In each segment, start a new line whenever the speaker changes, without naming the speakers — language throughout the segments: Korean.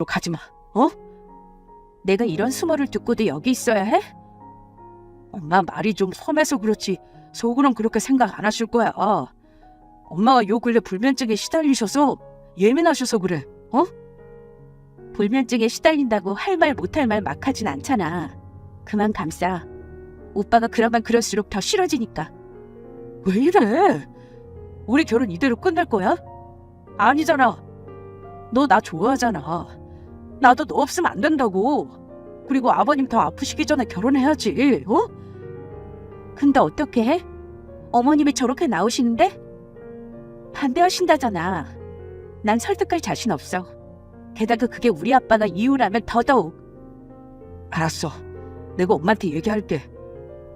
가지 마. 어? 내가 이런 수모를 듣고도 여기 있어야 해? 엄마 말이 좀 섬해서 그렇지 속으론 그렇게 생각 안 하실 거야. 엄마가 요 근래 불면증에 시달리셔서 예민하셔서 그래. 어? 불면증에 시달린다고 할 말 못할 말 막 하진 않잖아. 그만 감싸. 오빠가 그러면 그럴수록 더 싫어지니까. 왜 이래? 우리 결혼 이대로 끝날 거야? 아니잖아. 너 나 좋아하잖아. 나도 너 없으면 안 된다고. 그리고 아버님 더 아프시기 전에 결혼해야지. 어? 근데 어떻게 해? 어머님이 저렇게 나오시는데? 반대하신다잖아. 난 설득할 자신 없어. 게다가 그게 우리 아빠가 이유라면 더더욱. 알았어. 내가 엄마한테 얘기할게.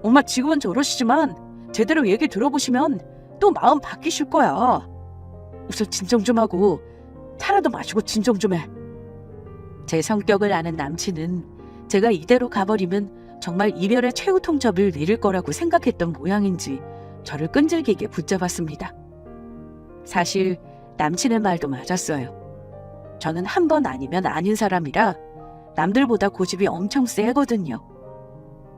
엄마 지금은 저러시지만 제대로 얘기 들어보시면 또 마음 바뀌실 거야. 우선 진정 좀 하고 차라도 마시고 진정 좀 해. 제 성격을 아는 남친은 제가 이대로 가버리면 정말 이별의 최후 통첩을 내릴 거라고 생각했던 모양인지 저를 끈질기게 붙잡았습니다. 사실 남친의 말도 맞았어요. 저는 한 번 아니면 아닌 사람이라 남들보다 고집이 엄청 세거든요.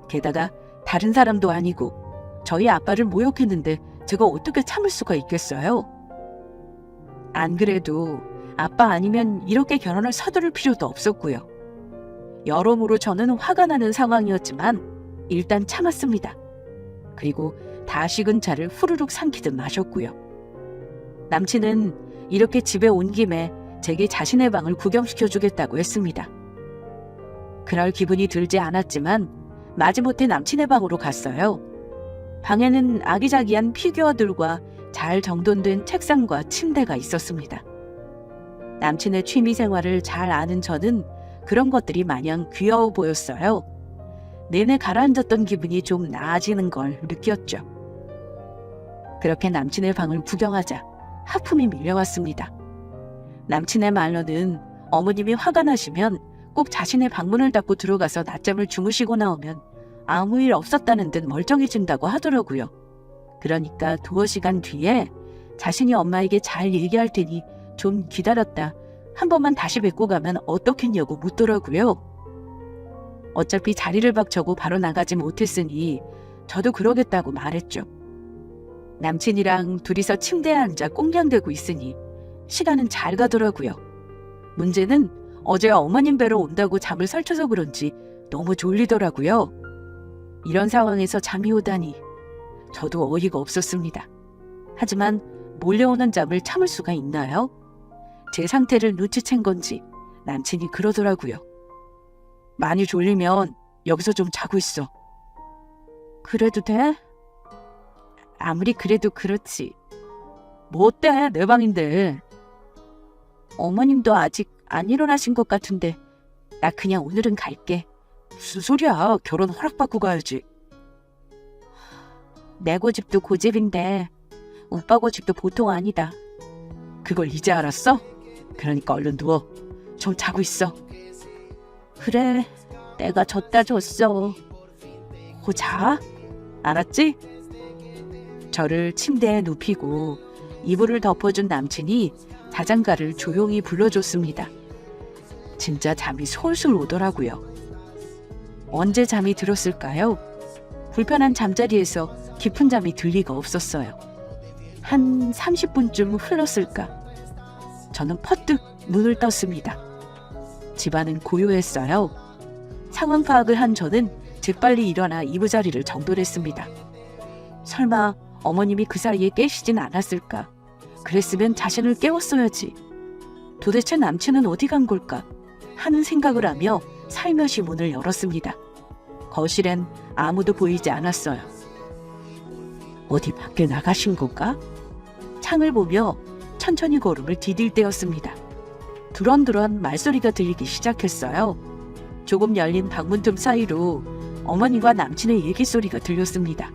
게다가 다른 사람도 아니고 저희 아빠를 모욕했는데 제가 어떻게 참을 수가 있겠어요? 안 그래도 아빠 아니면 이렇게 결혼을 서두를 필요도 없었고요. 여러모로 저는 화가 나는 상황이었지만 일단 참았습니다. 그리고 다 식은 차를 후루룩 삼키듯 마셨고요. 남친은 이렇게 집에 온 김에 제게 자신의 방을 구경시켜주겠다고 했습니다. 그럴 기분이 들지 않았지만 마지못해 남친의 방으로 갔어요. 방에는 아기자기한 피규어들과 잘 정돈된 책상과 침대가 있었습니다. 남친의 취미 생활을 잘 아는 저는 그런 것들이 마냥 귀여워 보였어요. 내내 가라앉았던 기분이 좀 나아지는 걸 느꼈죠. 그렇게 남친의 방을 구경하자 하품이 밀려왔습니다. 남친의 말로는 어머님이 화가 나시면 꼭 자신의 방문을 닫고 들어가서 낮잠을 주무시고 나오면 아무 일 없었다는 듯 멀쩡해진다고 하더라고요. 그러니까 두어 시간 뒤에 자신이 엄마에게 잘 얘기할 테니 좀 기다렸다 한 번만 다시 뵙고 가면 어떻겠냐고 묻더라고요. 어차피 자리를 박차고 바로 나가지 못했으니 저도 그러겠다고 말했죠. 남친이랑 둘이서 침대에 앉아 꽁냥대고 있으니 시간은 잘 가더라고요. 문제는 어제 어머님 뵈러 온다고 잠을 설쳐서 그런지 너무 졸리더라고요. 이런 상황에서 잠이 오다니 저도 어이가 없었습니다. 하지만 몰려오는 잠을 참을 수가 있나요? 제 상태를 눈치챈 건지 남친이 그러더라고요. 많이 졸리면 여기서 좀 자고 있어. 그래도 돼? 아무리 그래도 그렇지. 뭐 어때? 내 방인데. 어머님도 아직 안 일어나신 것 같은데 나 그냥 오늘은 갈게. 무슨 소리야? 결혼 허락받고 가야지. 내 고집도 고집인데 오빠 고집도 보통 아니다. 그걸 이제 알았어? 그러니까 얼른 누워. 좀 자고 있어. 그래, 내가 졌다 졌어. 고 자. 알았지? 저를 침대에 눕히고 이불을 덮어준 남친이 자장가를 조용히 불러줬습니다. 진짜 잠이 솔솔 오더라고요. 언제 잠이 들었을까요? 불편한 잠자리에서 깊은 잠이 들 리가 없었어요. 한 30분쯤 흘렀을까? 저는 퍼뜩 눈을 떴습니다. 집안은 고요했어요. 상황 파악을 한 저는 재빨리 일어나 이부자리를 정돈했습니다. 설마 어머님이 그 사이에 깨시진 않았을까? 그랬으면 자신을 깨웠어야지. 도대체 남친은 어디 간 걸까? 하는 생각을 하며 살며시 문을 열었습니다. 거실엔 아무도 보이지 않았어요. 어디 밖에 나가신 건가? 창을 보며 천천히 걸음을 디딜 때였습니다. 두런두런 말소리가 들리기 시작했어요. 조금 열린 방문 틈 사이로 어머니와 남친의 얘기 소리가 들렸습니다.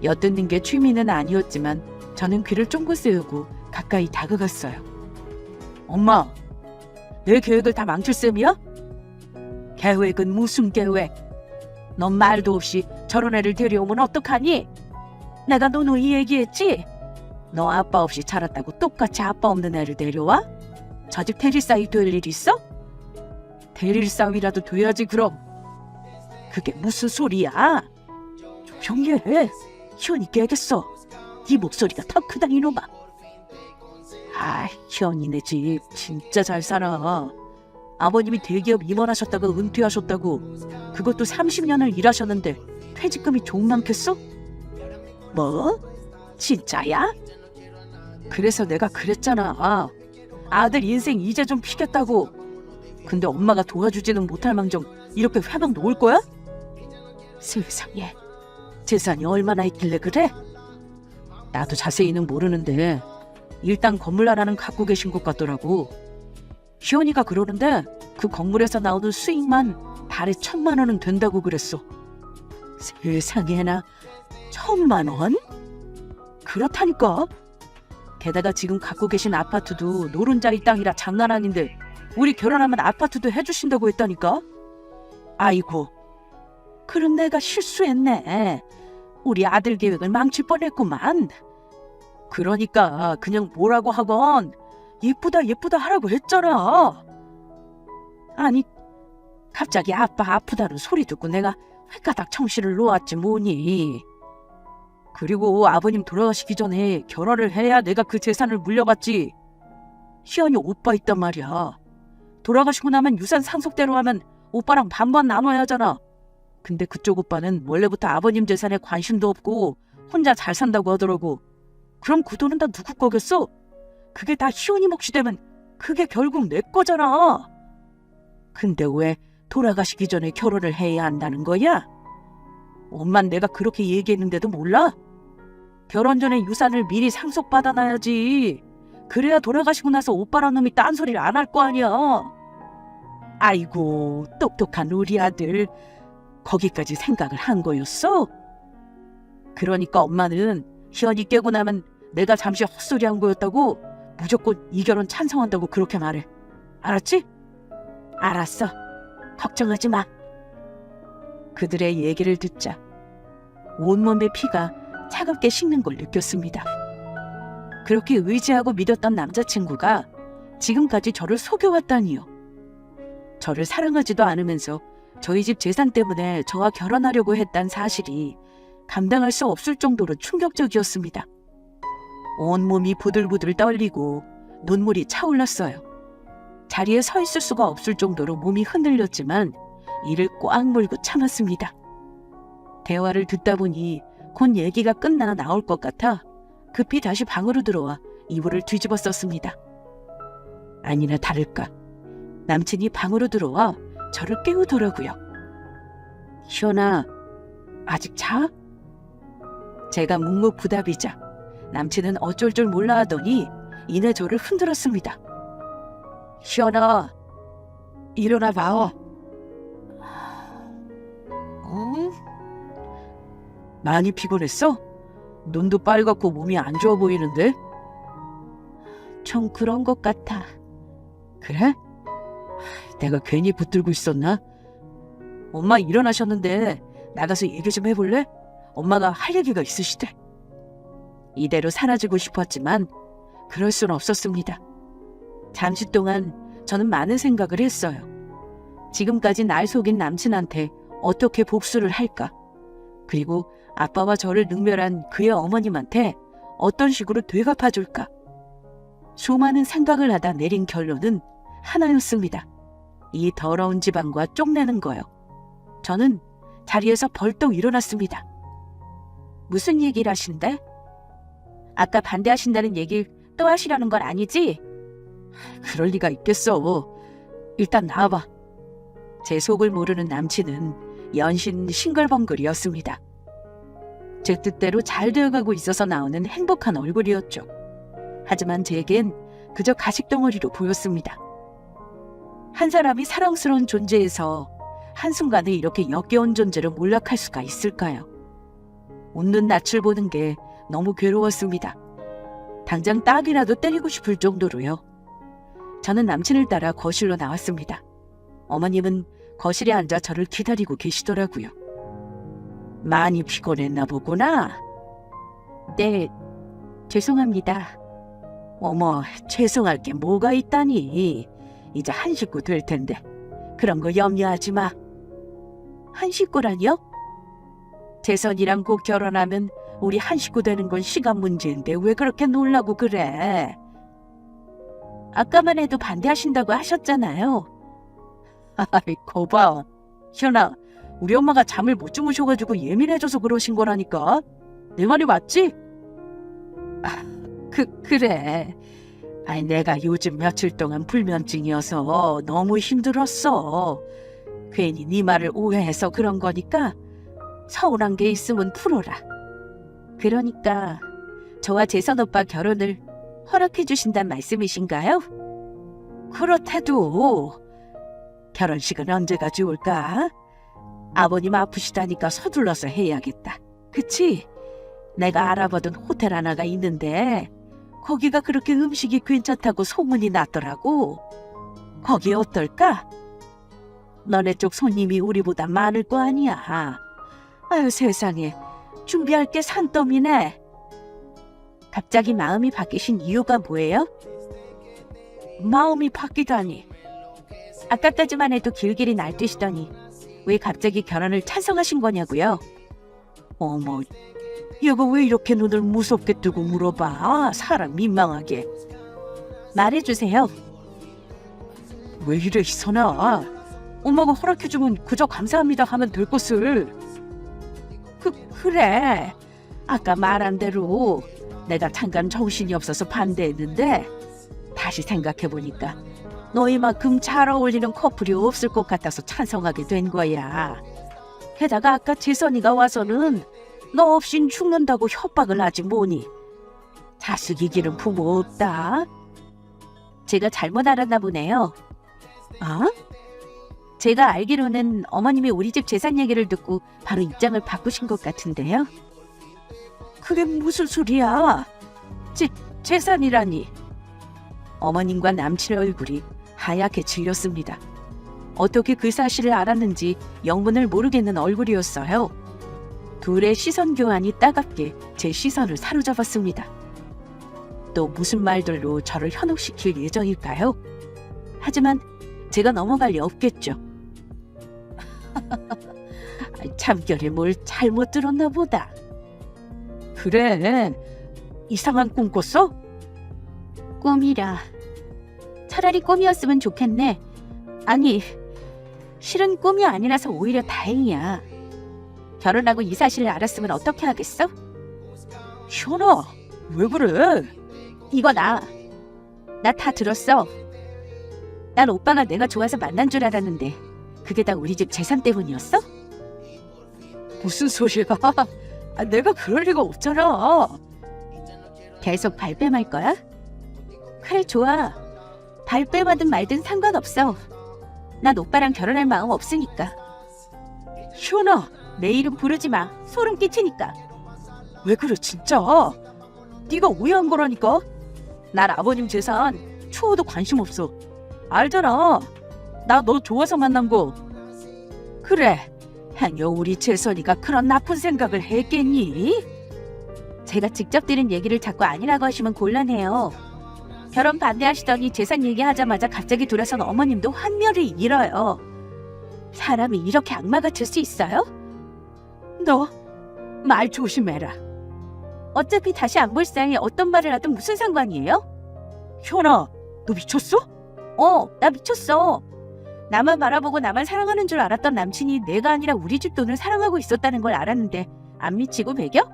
엿듣는 게 취미는 아니었지만 저는 귀를 쫑긋 세우고 가까이 다가갔어요. 엄마, 내 계획을 다 망칠 셈이야? 계획은 무슨 계획? 넌 말도 없이 저런 애를 데려오면 어떡하니? 내가 노노이 얘기했지? 너 아빠 없이 자랐다고 똑같이 아빠 없는 애를 데려와? 저 집 테리사이 될 일 있어? 대릴싸움이라도 돼야지 그럼. 그게 무슨 소리야? 조용히 해. 희연이 깨겠어. 네 목소리가 더 크다 이놈아. 아, 희연이네 집 진짜 잘 살아. 아버님이 대기업 임원하셨다가 은퇴하셨다고. 그것도 30년을 일하셨는데 퇴직금이 좀 많겠어? 뭐? 진짜야? 그래서 내가 그랬잖아. 아들 인생 이제 좀 피겠다고. 근데 엄마가 도와주지는 못할 망정 이렇게 회방 놓을 거야? 세상에, 재산이 얼마나 있길래 그래? 나도 자세히는 모르는데 일단 건물 하나는 갖고 계신 것 같더라고. 희원이가 그러는데 그 건물에서 나오는 수익만 달에 1,000만 원은 된다고 그랬어. 세상에나, 1,000만 원? 그렇다니까. 게다가 지금 갖고 계신 아파트도 노른자리 땅이라 장난 아닌데 우리 결혼하면 아파트도 해주신다고 했다니까. 아이고, 그럼 내가 실수했네. 우리 아들 계획을 망칠 뻔했구만. 그러니까 그냥 뭐라고 하건 예쁘다 예쁘다 하라고 했잖아. 아니, 갑자기 아빠 아프다는 소리 듣고 내가 횟가닥 청실을 놓았지 뭐니. 그리고 아버님 돌아가시기 전에 결혼을 해야 내가 그 재산을 물려받지. 희연이 오빠 있단 말이야. 돌아가시고 나면 유산 상속대로 하면 오빠랑 반반 나눠야 하잖아. 근데 그쪽 오빠는 원래부터 아버님 재산에 관심도 없고 혼자 잘 산다고 하더라고. 그럼 그 돈은 다 누구 거겠어? 그게 다 희연이 몫이 되면 그게 결국 내 거잖아. 근데 왜 돌아가시기 전에 결혼을 해야 한다는 거야? 엄만 내가 그렇게 얘기했는데도 몰라? 결혼 전에 유산을 미리 상속받아놔야지. 그래야 돌아가시고 나서 오빠란 놈이 딴소리를 안 할 거 아니야. 아이고, 똑똑한 우리 아들. 거기까지 생각을 한 거였어? 그러니까 엄마는 희연이 깨고 나면 내가 잠시 헛소리한 거였다고 무조건 이 결혼 찬성한다고 그렇게 말해. 알았지? 알았어. 걱정하지 마. 그들의 얘기를 듣자 온몸의 피가 차갑게 식는 걸 느꼈습니다. 그렇게 의지하고 믿었던 남자친구가 지금까지 저를 속여왔다니요. 저를 사랑하지도 않으면서 저희 집 재산 때문에 저와 결혼하려고 했단 사실이 감당할 수 없을 정도로 충격적이었습니다. 온몸이 부들부들 떨리고 눈물이 차올랐어요. 자리에 서 있을 수가 없을 정도로 몸이 흔들렸지만 이를 꽉 물고 참았습니다. 대화를 듣다 보니 곧 얘기가 끝나 나올 것 같아 급히 다시 방으로 들어와 이불을 뒤집어 썼습니다. 아니나 다를까 남친이 방으로 들어와 저를 깨우더라고요. 희연아, 아직 자? 제가 묵묵부답이자 남친은 어쩔 줄 몰라 하더니 이내 저를 흔들었습니다. 희연아, 일어나 봐. 응? 많이 피곤했어? 눈도 빨갛고 몸이 안 좋아 보이는데? 좀 그런 것 같아. 그래? 내가 괜히 붙들고 있었나? 엄마 일어나셨는데 나가서 얘기 좀 해볼래? 엄마가 할 얘기가 있으시대. 이대로 사라지고 싶었지만 그럴 순 없었습니다. 잠시 동안 저는 많은 생각을 했어요. 지금까지 날 속인 남친한테 어떻게 복수를 할까? 그리고 아빠와 저를 능멸한 그의 어머님한테 어떤 식으로 되갚아줄까? 수많은 생각을 하다 내린 결론은 하나였습니다. 이 더러운 집안과 쪽내는 거요. 저는 자리에서 벌떡 일어났습니다. 무슨 얘기를 하신대? 아까 반대하신다는 얘기를 또 하시려는 건 아니지? 그럴 리가 있겠어. 일단 나와봐. 제 속을 모르는 남친은 연신 싱글벙글이었습니다. 제 뜻대로 잘 되어가고 있어서 나오는 행복한 얼굴이었죠. 하지만 제겐 그저 가식덩어리로 보였습니다. 한 사람이 사랑스러운 존재에서 한순간에 이렇게 역겨운 존재로 몰락할 수가 있을까요? 웃는 낯을 보는 게 너무 괴로웠습니다. 당장 딱이라도 때리고 싶을 정도로요. 저는 남친을 따라 거실로 나왔습니다. 어머님은 거실에 앉아 저를 기다리고 계시더라고요. 많이 피곤했나 보구나. 네, 죄송합니다. 어머, 죄송할 게 뭐가 있다니. 이제 한 식구 될 텐데 그런 거 염려하지 마. 한 식구라니요? 재선이랑 곧 결혼하면 우리 한 식구 되는 건 시간 문제인데 왜 그렇게 놀라고 그래? 아까만 해도 반대하신다고 하셨잖아요. 아이, 거봐. 현아, 우리 엄마가 잠을 못 주무셔가지고 예민해져서 그러신 거라니까. 내 말이 맞지? 그래. 아니, 내가 요즘 며칠 동안 불면증이어서 너무 힘들었어. 괜히 네 말을 오해해서 그런 거니까 서운한 게 있으면 풀어라. 그러니까 저와 재선 오빠 결혼을 허락해 주신단 말씀이신가요? 그렇대도 결혼식은 언제가 좋을까? 아버님 아프시다니까 서둘러서 해야겠다. 그치? 내가 알아보던 호텔 하나가 있는데 거기가 그렇게 음식이 괜찮다고 소문이 났더라고. 거기 어떨까? 너네 쪽 손님이 우리보다 많을 거 아니야. 아유, 세상에. 준비할 게 산더미네. 갑자기 마음이 바뀌신 이유가 뭐예요? 마음이 바뀌다니. 아까까지만 해도 길길이 날뛰시더니 왜 갑자기 결혼을 찬성하신 거냐고요? 어머, 얘가 왜 이렇게 눈을 무섭게 뜨고 물어봐? 사람 민망하게. 말해주세요. 왜 이래, 희선아. 엄마가 허락해주면 그저 감사합니다 하면 될 것을. 그래. 아까 말한 대로 내가 잠깐 정신이 없어서 반대했는데 다시 생각해보니까 너희만큼 잘 어울리는 커플이 없을 것 같아서 찬성하게 된 거야. 게다가 아까 재선이가 와서는 너 없인 죽는다고 협박을 하지 뭐니. 자식 이기는 부모 없다. 제가 잘못 알았나 보네요. 아? 제가 알기로는 어머님이 우리 집 재산 얘기를 듣고 바로 입장을 바꾸신 것 같은데요. 그게 무슨 소리야? 재산이라니. 어머님과 남친의 얼굴이 하얗게 질렸습니다. 어떻게 그 사실을 알았는지 영문을 모르겠는 얼굴이었어요. 둘의 시선 교환이 따갑게 제 시선을 사로잡았습니다. 또 무슨 말들로 저를 현혹시킬 예정일까요? 하지만 제가 넘어갈 리 없겠죠. 참결이 뭘 잘못 들었나 보다. 그래, 이상한 꿈 꿨어? 꿈이라. 차라리 꿈이었으면 좋겠네. 아니, 실은 꿈이 아니라서 오히려 다행이야. 결혼하고 이 사실을 알았으면 어떻게 하겠어? 현아, 왜 그래? 이거 나 다 들었어. 난 오빠가 내가 좋아서 만난 줄 알았는데 그게 다 우리 집 재산 때문이었어? 무슨 소리야? 내가 그럴 리가 없잖아. 계속 발뺌할 거야? 그래, 좋아. 발뺌하든 말든 상관없어. 난 오빠랑 결혼할 마음 없으니까. 현아, 내 이름 부르지 마. 소름 끼치니까. 왜 그래, 진짜? 네가 오해한 거라니까. 난 아버님 재산 추워도 관심 없어. 알잖아. 나 너 좋아서 만난 거. 그래, 행여 우리 재선이가 그런 나쁜 생각을 했겠니? 제가 직접 들은 얘기를 자꾸 아니라고 하시면 곤란해요. 결혼 반대하시더니 재산 얘기하자마자 갑자기 돌아선 어머님도 환멸을 잃어요. 사람이 이렇게 악마 같을 수 있어요? 너 말 조심해라. 어차피 다시 안 볼 사이에 어떤 말을 하든 무슨 상관이에요? 현아, 너 미쳤어? 나 미쳤어. 나만 바라보고 나만 사랑하는 줄 알았던 남친이 내가 아니라 우리 집 돈을 사랑하고 있었다는 걸 알았는데 안 미치고 배겨?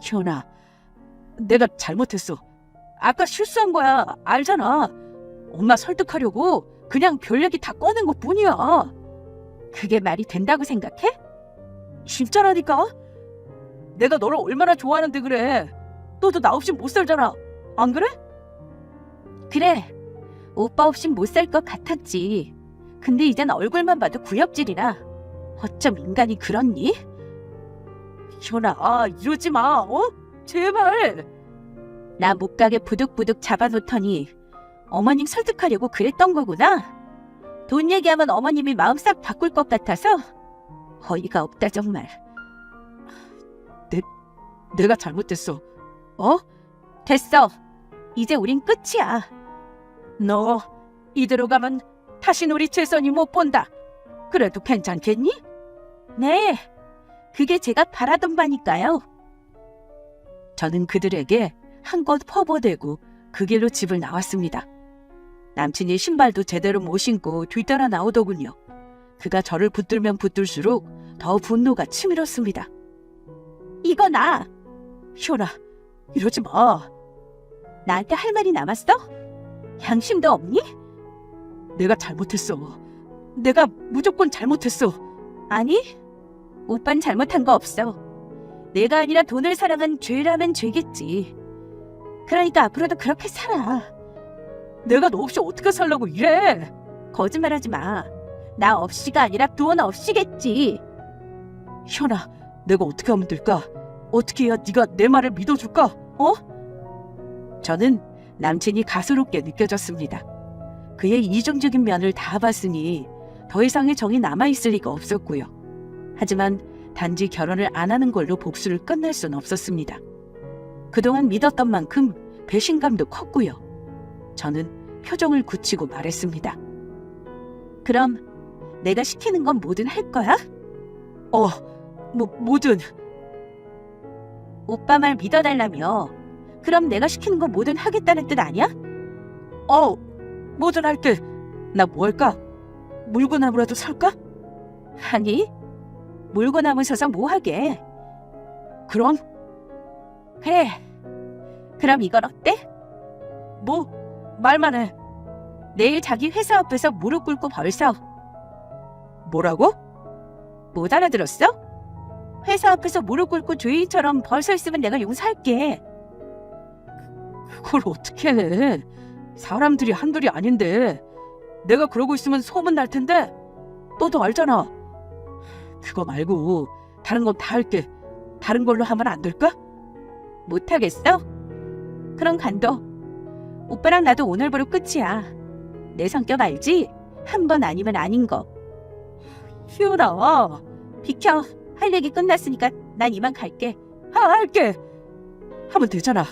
현아, 내가 잘못했어. 아까 실수한 거야. 알잖아. 엄마 설득하려고 그냥 별 얘기 다 꺼낸 것 뿐이야. 그게 말이 된다고 생각해? 진짜라니까? 내가 너를 얼마나 좋아하는데 그래. 너도 나 없이 못 살잖아. 안 그래? 그래. 오빠 없인 못 살 것 같았지. 근데 이젠 얼굴만 봐도 구역질이라. 어쩜 인간이 그렇니? 현아, 이러지 마. 제발. 나 못 가게 부득부득 잡아놓더니 어머님 설득하려고 그랬던 거구나. 돈 얘기하면 어머님이 마음 싹 바꿀 것 같아서 어이가 없다 정말. 내가 잘못했어. 됐어. 이제 우린 끝이야. 너 이대로 가면 다신 우리 재선이 못 본다. 그래도 괜찮겠니? 네, 그게 제가 바라던 바니까요. 저는 그들에게 한껏 퍼부어대고 그 길로 집을 나왔습니다. 남친이 신발도 제대로 못 신고 뒤따라 나오더군요. 그가 저를 붙들면 붙들수록 더 분노가 치밀었습니다. 이거 나! 희원아, 이러지 마. 나한테 할 말이 남았어? 양심도 없니? 내가 잘못했어. 내가 무조건 잘못했어. 아니, 오빤 잘못한 거 없어. 내가 아니라 돈을 사랑한 죄라면 죄겠지. 그러니까 앞으로도 그렇게 살아. 내가 너 없이 어떻게 살라고 이래? 거짓말하지 마. 나 없이가 아니라 돈 없이겠지. 희원아, 내가 어떻게 하면 될까? 어떻게 해야 네가 내 말을 믿어줄까? 어? 저는 남친이 가소롭게 느껴졌습니다. 그의 이중적인 면을 다 봤으니 더 이상의 정이 남아있을 리가 없었고요. 하지만 단지 결혼을 안 하는 걸로 복수를 끝낼 순 없었습니다. 그동안 믿었던 만큼 배신감도 컸고요. 저는 표정을 굳히고 말했습니다. 그럼 내가 시키는 건 뭐든 할 거야? 뭐든. 오빠 말 믿어달라며. 그럼 내가 시키는 거 뭐든 하겠다는 뜻 아니야? 뭐든 할게. 나 뭐 할까? 물구나무라도 살까? 아니, 물구나무 서서 뭐 하게. 그럼? 그래. 그럼 이건 어때? 말만 해. 내일 자기 회사 앞에서 무릎 꿇고 벌써. 뭐라고? 못 알아들었어? 회사 앞에서 무릎 꿇고 죄인처럼 벌써 있으면 내가 용서할게. 그걸 어떻게 해? 사람들이 한둘이 아닌데. 내가 그러고 있으면 소문 날 텐데. 너도 알잖아. 그거 말고 다른 건 다 할게. 다른 걸로 하면 안 될까? 못하겠어? 그럼 간도. 오빠랑 나도 오늘부로 끝이야. 내 성격 알지? 한 번 아니면 아닌 거. 희원아, 비켜. 할 얘기 끝났으니까 난 이만 갈게. 할게. 하면 되잖아.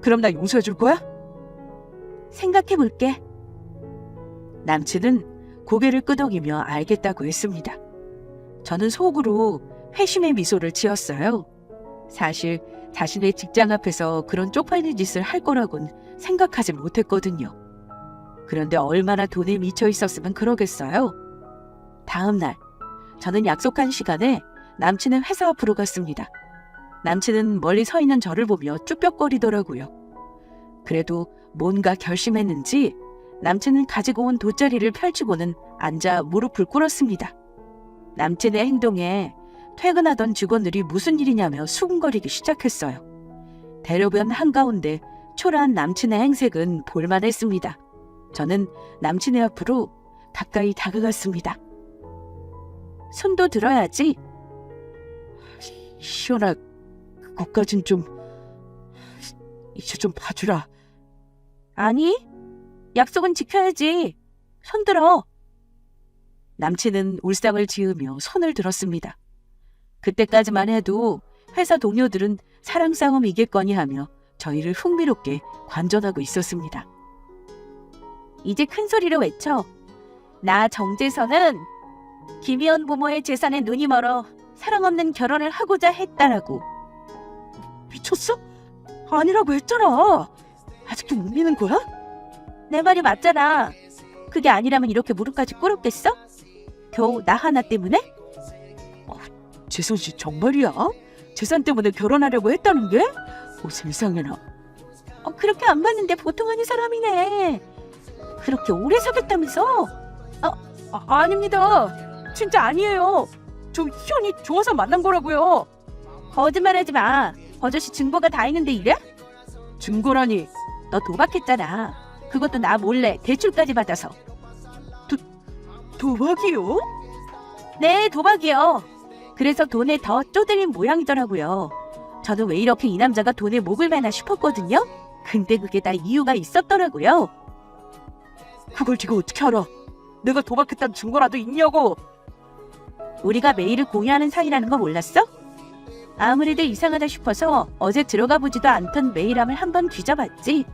그럼 나 용서해 줄 거야? 생각해 볼게. 남친은 고개를 끄덕이며 알겠다고 했습니다. 저는 속으로 회심의 미소를 지었어요. 사실 자신의 직장 앞에서 그런 쪽팔린 짓을 할 거라곤 생각하지 못했거든요. 그런데 얼마나 돈에 미쳐 있었으면 그러겠어요? 다음 날, 저는 약속한 시간에 남친의 회사 앞으로 갔습니다. 남친은 멀리 서 있는 저를 보며 쭈뼛거리더라고요. 그래도 뭔가 결심했는지 남친은 가지고 온 돗자리를 펼치고는 앉아 무릎을 꿇었습니다. 남친의 행동에 퇴근하던 직원들이 무슨 일이냐며 수군거리기 시작했어요. 대로변 한가운데 초라한 남친의 행색은 볼만했습니다. 저는 남친의 앞으로 가까이 다가갔습니다. 손도 들어야지. 희원아, 그것까진 좀... 이제 좀 봐주라. 아니, 약속은 지켜야지. 손 들어. 남친은 울상을 지으며 손을 들었습니다. 그때까지만 해도 회사 동료들은 사랑 싸움 이겠거니 하며 저희를 흥미롭게 관전하고 있었습니다. 이제 큰 소리로 외쳐. 나 정재선은 김희연 부모의 재산에 눈이 멀어 사랑 없는 결혼을 하고자 했다라고. 미쳤어? 아니라고 했잖아. 아직도 못 믿는 거야? 내 말이 맞잖아. 그게 아니라면 이렇게 무릎까지 꿇었겠어? 겨우 나 하나 때문에? 재선 씨 정말이야? 재산 때문에 결혼하려고 했다는 게? 세상에나. 그렇게 안 봤는데 보통 아닌 사람이네. 그렇게 오래 사귀었다면서? 아닙니다. 진짜 아니에요. 저 희연이 좋아서 만난 거라고요. 거짓말하지 마. 버젓이 증거가 다 있는데 이래? 증거라니. 너 도박했잖아. 그것도 나 몰래 대출까지 받아서. 도박이요? 네, 도박이요. 그래서 돈에 더 쪼들린 모양이더라고요. 저는 왜 이렇게 이 남자가 돈에 목을 매나 싶었거든요. 근데 그게 다 이유가 있었더라고요. 그걸 네가 어떻게 알아? 내가 도박했다는 증거라도 있냐고. 우리가 메일을 공유하는 사이라는 거 몰랐어? 아무래도 이상하다 싶어서 어제 들어가 보지도 않던 메일함을 한번 뒤져봤지.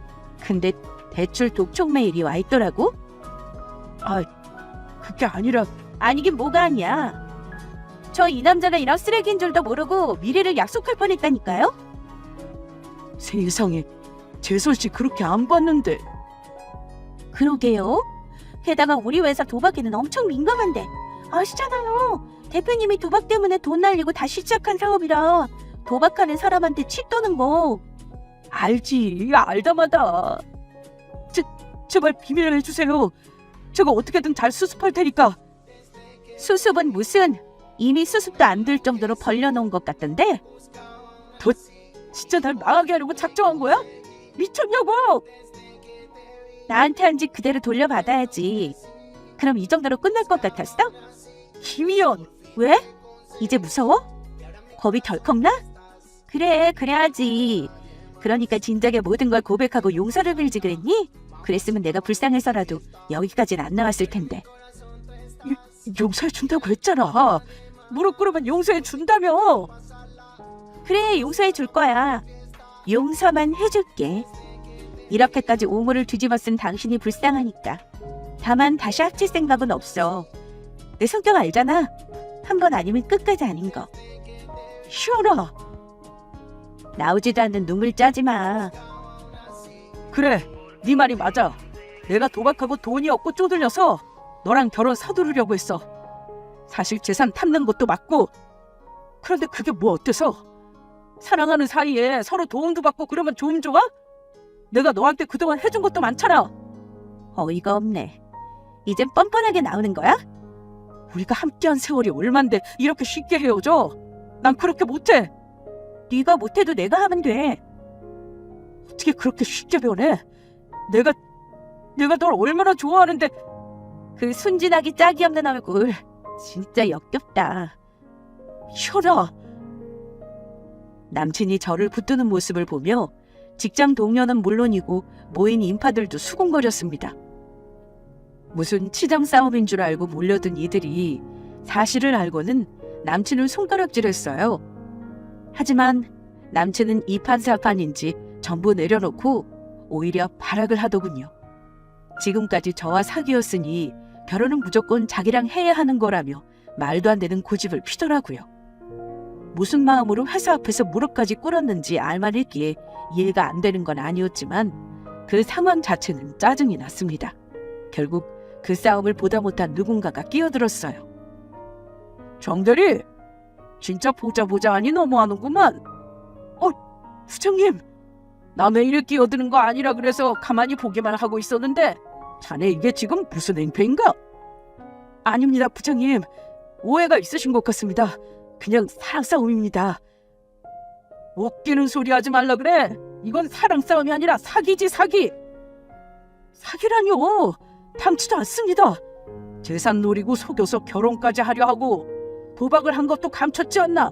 근데 대출 독촉 메일이 와 있더라고. 그게 아니라. 아니긴 뭐가 아니야. 저 이 남자가 이런 쓰레기인 줄도 모르고 미래를 약속할 뻔했다니까요. 세상에, 재솔씨 그렇게 안 봤는데. 그러게요. 게다가 우리 회사 도박에는 엄청 민감한데 아시잖아요. 대표님이 도박 때문에 돈 날리고 다시 시작한 사업이라 도박하는 사람한테 치 떠는 거. 알지, 알다마다. 제발 비밀을 해주세요. 제가 어떻게든 잘 수습할 테니까. 수습은 무슨, 이미 수습도 안 될 정도로 벌려놓은 것 같던데. 너 진짜 날 망하게 하려고 작정한 거야? 미쳤냐고. 나한테 한 짓 그대로 돌려받아야지. 그럼 이 정도로 끝날 것 같았어? 김희연, 왜? 이제 무서워? 겁이 덜컥 나? 그래, 그래야지. 그러니까 진작에 모든 걸 고백하고 용서를 빌지 그랬니? 그랬으면 내가 불쌍해서라도 여기까지는 안 나왔을 텐데. 용서해 준다고 했잖아. 무릎 꿇으면 용서해 준다며. 그래, 용서해 줄 거야. 용서만 해줄게. 이렇게까지 오물을 뒤집어 쓴 당신이 불쌍하니까. 다만 다시 합칠 생각은 없어. 내 성격 알잖아. 한 번 아니면 끝까지 아닌 거. 희연아. 나오지도 않는 눈물 짜지 마. 그래, 네 말이 맞아. 내가 도박하고 돈이 없고 쪼들려서 너랑 결혼 서두르려고 했어. 사실 재산 탐는 것도 맞고. 그런데 그게 뭐 어때서? 사랑하는 사이에 서로 도움도 받고 그러면 좋음 좋아? 내가 너한테 그동안 해준 것도 많잖아. 어이가 없네. 이젠 뻔뻔하게 나오는 거야? 우리가 함께한 세월이 얼만데 이렇게 쉽게 헤어져? 난 그렇게 못해. 네가 못해도 내가 하면 돼. 어떻게 그렇게 쉽게 변해? 내가 널 얼마나 좋아하는데. 그 순진하기 짝이 없는 얼굴 진짜 역겹다. 희연아. 남친이 저를 붙드는 모습을 보며 직장 동료는 물론이고 모인 인파들도 수군거렸습니다. 무슨 치정 싸움인 줄 알고 몰려든 이들이 사실을 알고는 남친을 손가락질했어요. 하지만 남친은 이판사판인지 전부 내려놓고 오히려 발악을 하더군요. 지금까지 저와 사귀었으니 결혼은 무조건 자기랑 해야 하는 거라며 말도 안 되는 고집을 피더라고요. 무슨 마음으로 회사 앞에서 무릎까지 꿇었는지 알만했기에 이해가 안 되는 건 아니었지만 그 상황 자체는 짜증이 났습니다. 결국 그 싸움을 보다 못한 누군가가 끼어들었어요. 정대리, 진짜 보자 하니 너무하는구만. 부장님, 남의 일에 끼어드는 거 아니라 그래서 가만히 보기만 하고 있었는데 자네 이게 지금 무슨 행패인가? 아닙니다, 부장님. 오해가 있으신 것 같습니다. 그냥 사랑 싸움입니다. 웃기는 소리 하지 말라 그래. 이건 사랑 싸움이 아니라 사기지, 사기. 사기라뇨. 탐지도 않습니다. 재산 노리고 속여서 결혼까지 하려 하고 도박을 한 것도 감췄지 않나.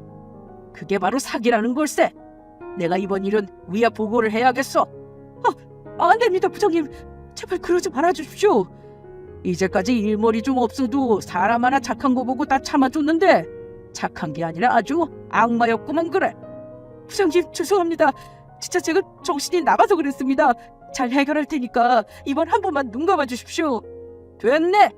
그게 바로 사기라는 걸세. 내가 이번 일은 위아 보고를 해야겠어. 안 됩니다, 부장님. 제발 그러지 말아주십시오. 이제까지 일머리 좀 없어도 사람 하나 착한 거 보고 다 참아줬는데 착한 게 아니라 아주 악마였구만. 그래. 부장님, 죄송합니다. 진짜 제가 정신이 나가서 그랬습니다. 잘 해결할 테니까 이번 한 번만 눈 감아 주십시오. 됐네.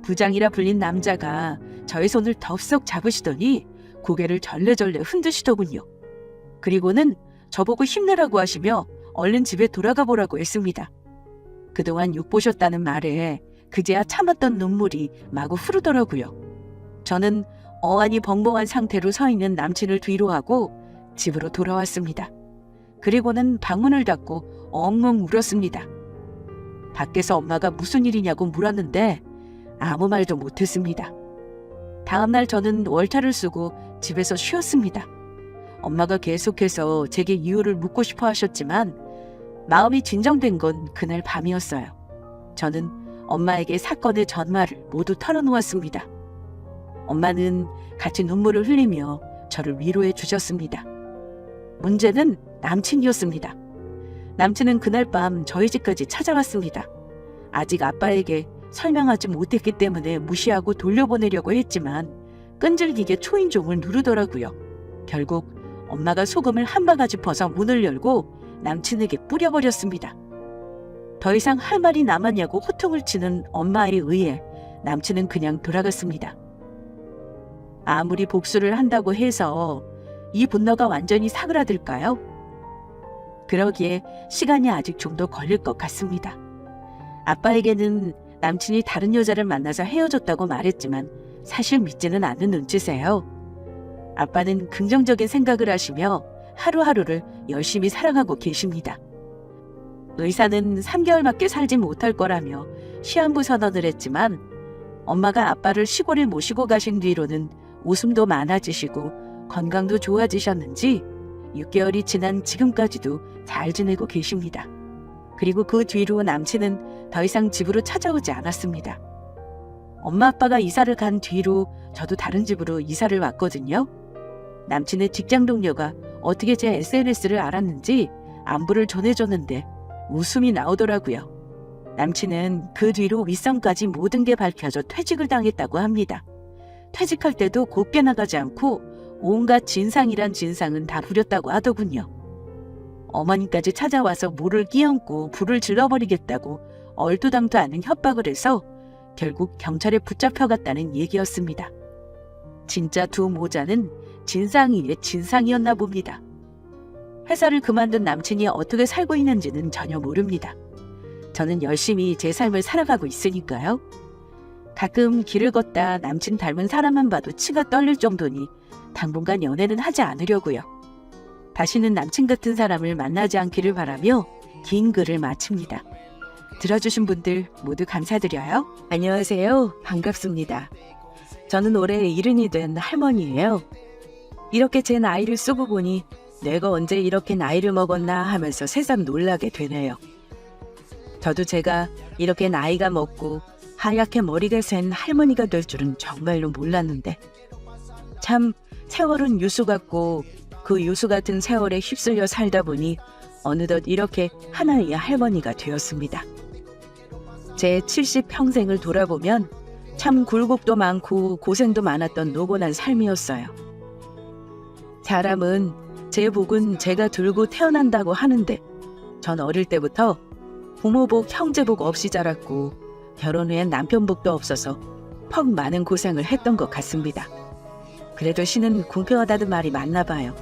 부장이라 불린 남자가 저의 손을 덥석 잡으시더니 고개를 절레절레 흔드시더군요. 그리고는 저보고 힘내라고 하시며 얼른 집에 돌아가 보라고 했습니다. 그동안 욕보셨다는 말에 그제야 참았던 눈물이 마구 흐르더라고요. 저는 어안이 벙벙한 상태로 서 있는 남친을 뒤로하고 집으로 돌아왔습니다. 그리고는 방문을 닫고 엉엉 울었습니다. 밖에서 엄마가 무슨 일이냐고 물었는데 아무 말도 못했습니다. 다음날 저는 월차를 쓰고 집에서 쉬었습니다. 엄마가 계속해서 제게 이유를 묻고 싶어 하셨지만 마음이 진정된 건 그날 밤이었어요. 저는 엄마에게 사건의 전말을 모두 털어놓았습니다. 엄마는 같이 눈물을 흘리며 저를 위로해 주셨습니다. 문제는 남친이었습니다. 남친은 그날 밤 저희 집까지 찾아왔습니다. 아직 아빠에게 설명하지 못했기 때문에 무시하고 돌려보내려고 했지만 끈질기게 초인종을 누르더라고요. 결국 엄마가 소금을 한 바가지 퍼서 문을 열고 남친에게 뿌려버렸습니다. 더 이상 할 말이 남았냐고 호통을 치는 엄마에 의해 남친은 그냥 돌아갔습니다. 아무리 복수를 한다고 해서 이 분노가 완전히 사그라들까요? 그러기에 시간이 아직 좀 더 걸릴 것 같습니다. 아빠에게는 남친이 다른 여자를 만나서 헤어졌다고 말했지만 사실 믿지는 않는 눈치세요. 아빠는 긍정적인 생각을 하시며 하루하루를 열심히 살아가고 계십니다. 의사는 3개월밖에 살지 못할 거라며 시한부 선언을 했지만 엄마가 아빠를 시골에 모시고 가신 뒤로는 웃음도 많아지시고 건강도 좋아지셨는지 6개월이 지난 지금까지도 잘 지내고 계십니다. 그리고 그 뒤로 남친은 더 이상 집으로 찾아오지 않았습니다. 엄마 아빠가 이사를 간 뒤로 저도 다른 집으로 이사를 왔거든요. 남친의 직장 동료가 어떻게 제 SNS를 알았는지 안부를 전해줬는데 웃음이 나오더라고요. 남친은 그 뒤로 윗선까지 모든 게 밝혀져 퇴직을 당했다고 합니다. 퇴직할 때도 곱게 나가지 않고 온갖 진상이란 진상은 다 부렸다고 하더군요. 어머니까지 찾아와서 물을 끼얹고 불을 질러버리겠다고 얼토당토 않은 협박을 해서 결국 경찰에 붙잡혀갔다는 얘기였습니다. 진짜 두 모자는 진상이의 진상이었나 봅니다. 회사를 그만둔 남친이 어떻게 살고 있는지는 전혀 모릅니다. 저는 열심히 제 삶을 살아가고 있으니까요. 가끔 길을 걷다 남친 닮은 사람만 봐도 치가 떨릴 정도니 당분간 연애는 하지 않으려고요. 다시는 남친 같은 사람을 만나지 않기를 바라며 긴 글을 마칩니다. 들어주신 분들 모두 감사드려요. 안녕하세요. 반갑습니다. 저는 올해 70이 된 할머니예요. 이렇게 제 나이를 쓰고 보니 내가 언제 이렇게 나이를 먹었나 하면서 새삼 놀라게 되네요. 저도 제가 이렇게 나이가 먹고 하얗게 머리가 센 할머니가 될 줄은 정말로 몰랐는데 참 세월은 유수 같고 그 유수 같은 세월에 휩쓸려 살다 보니 어느덧 이렇게 하나의 할머니가 되었습니다. 제 70평생을 돌아보면 참 굴곡도 많고 고생도 많았던 노곤한 삶이었어요. 사람은 제 복은 제가 들고 태어난다고 하는데 전 어릴 때부터 부모 복, 형제 복 없이 자랐고 결혼 후엔 남편 복도 없어서 퍽 많은 고생을 했던 것 같습니다. 그래도 신은 공평하다는 말이 맞나 봐요.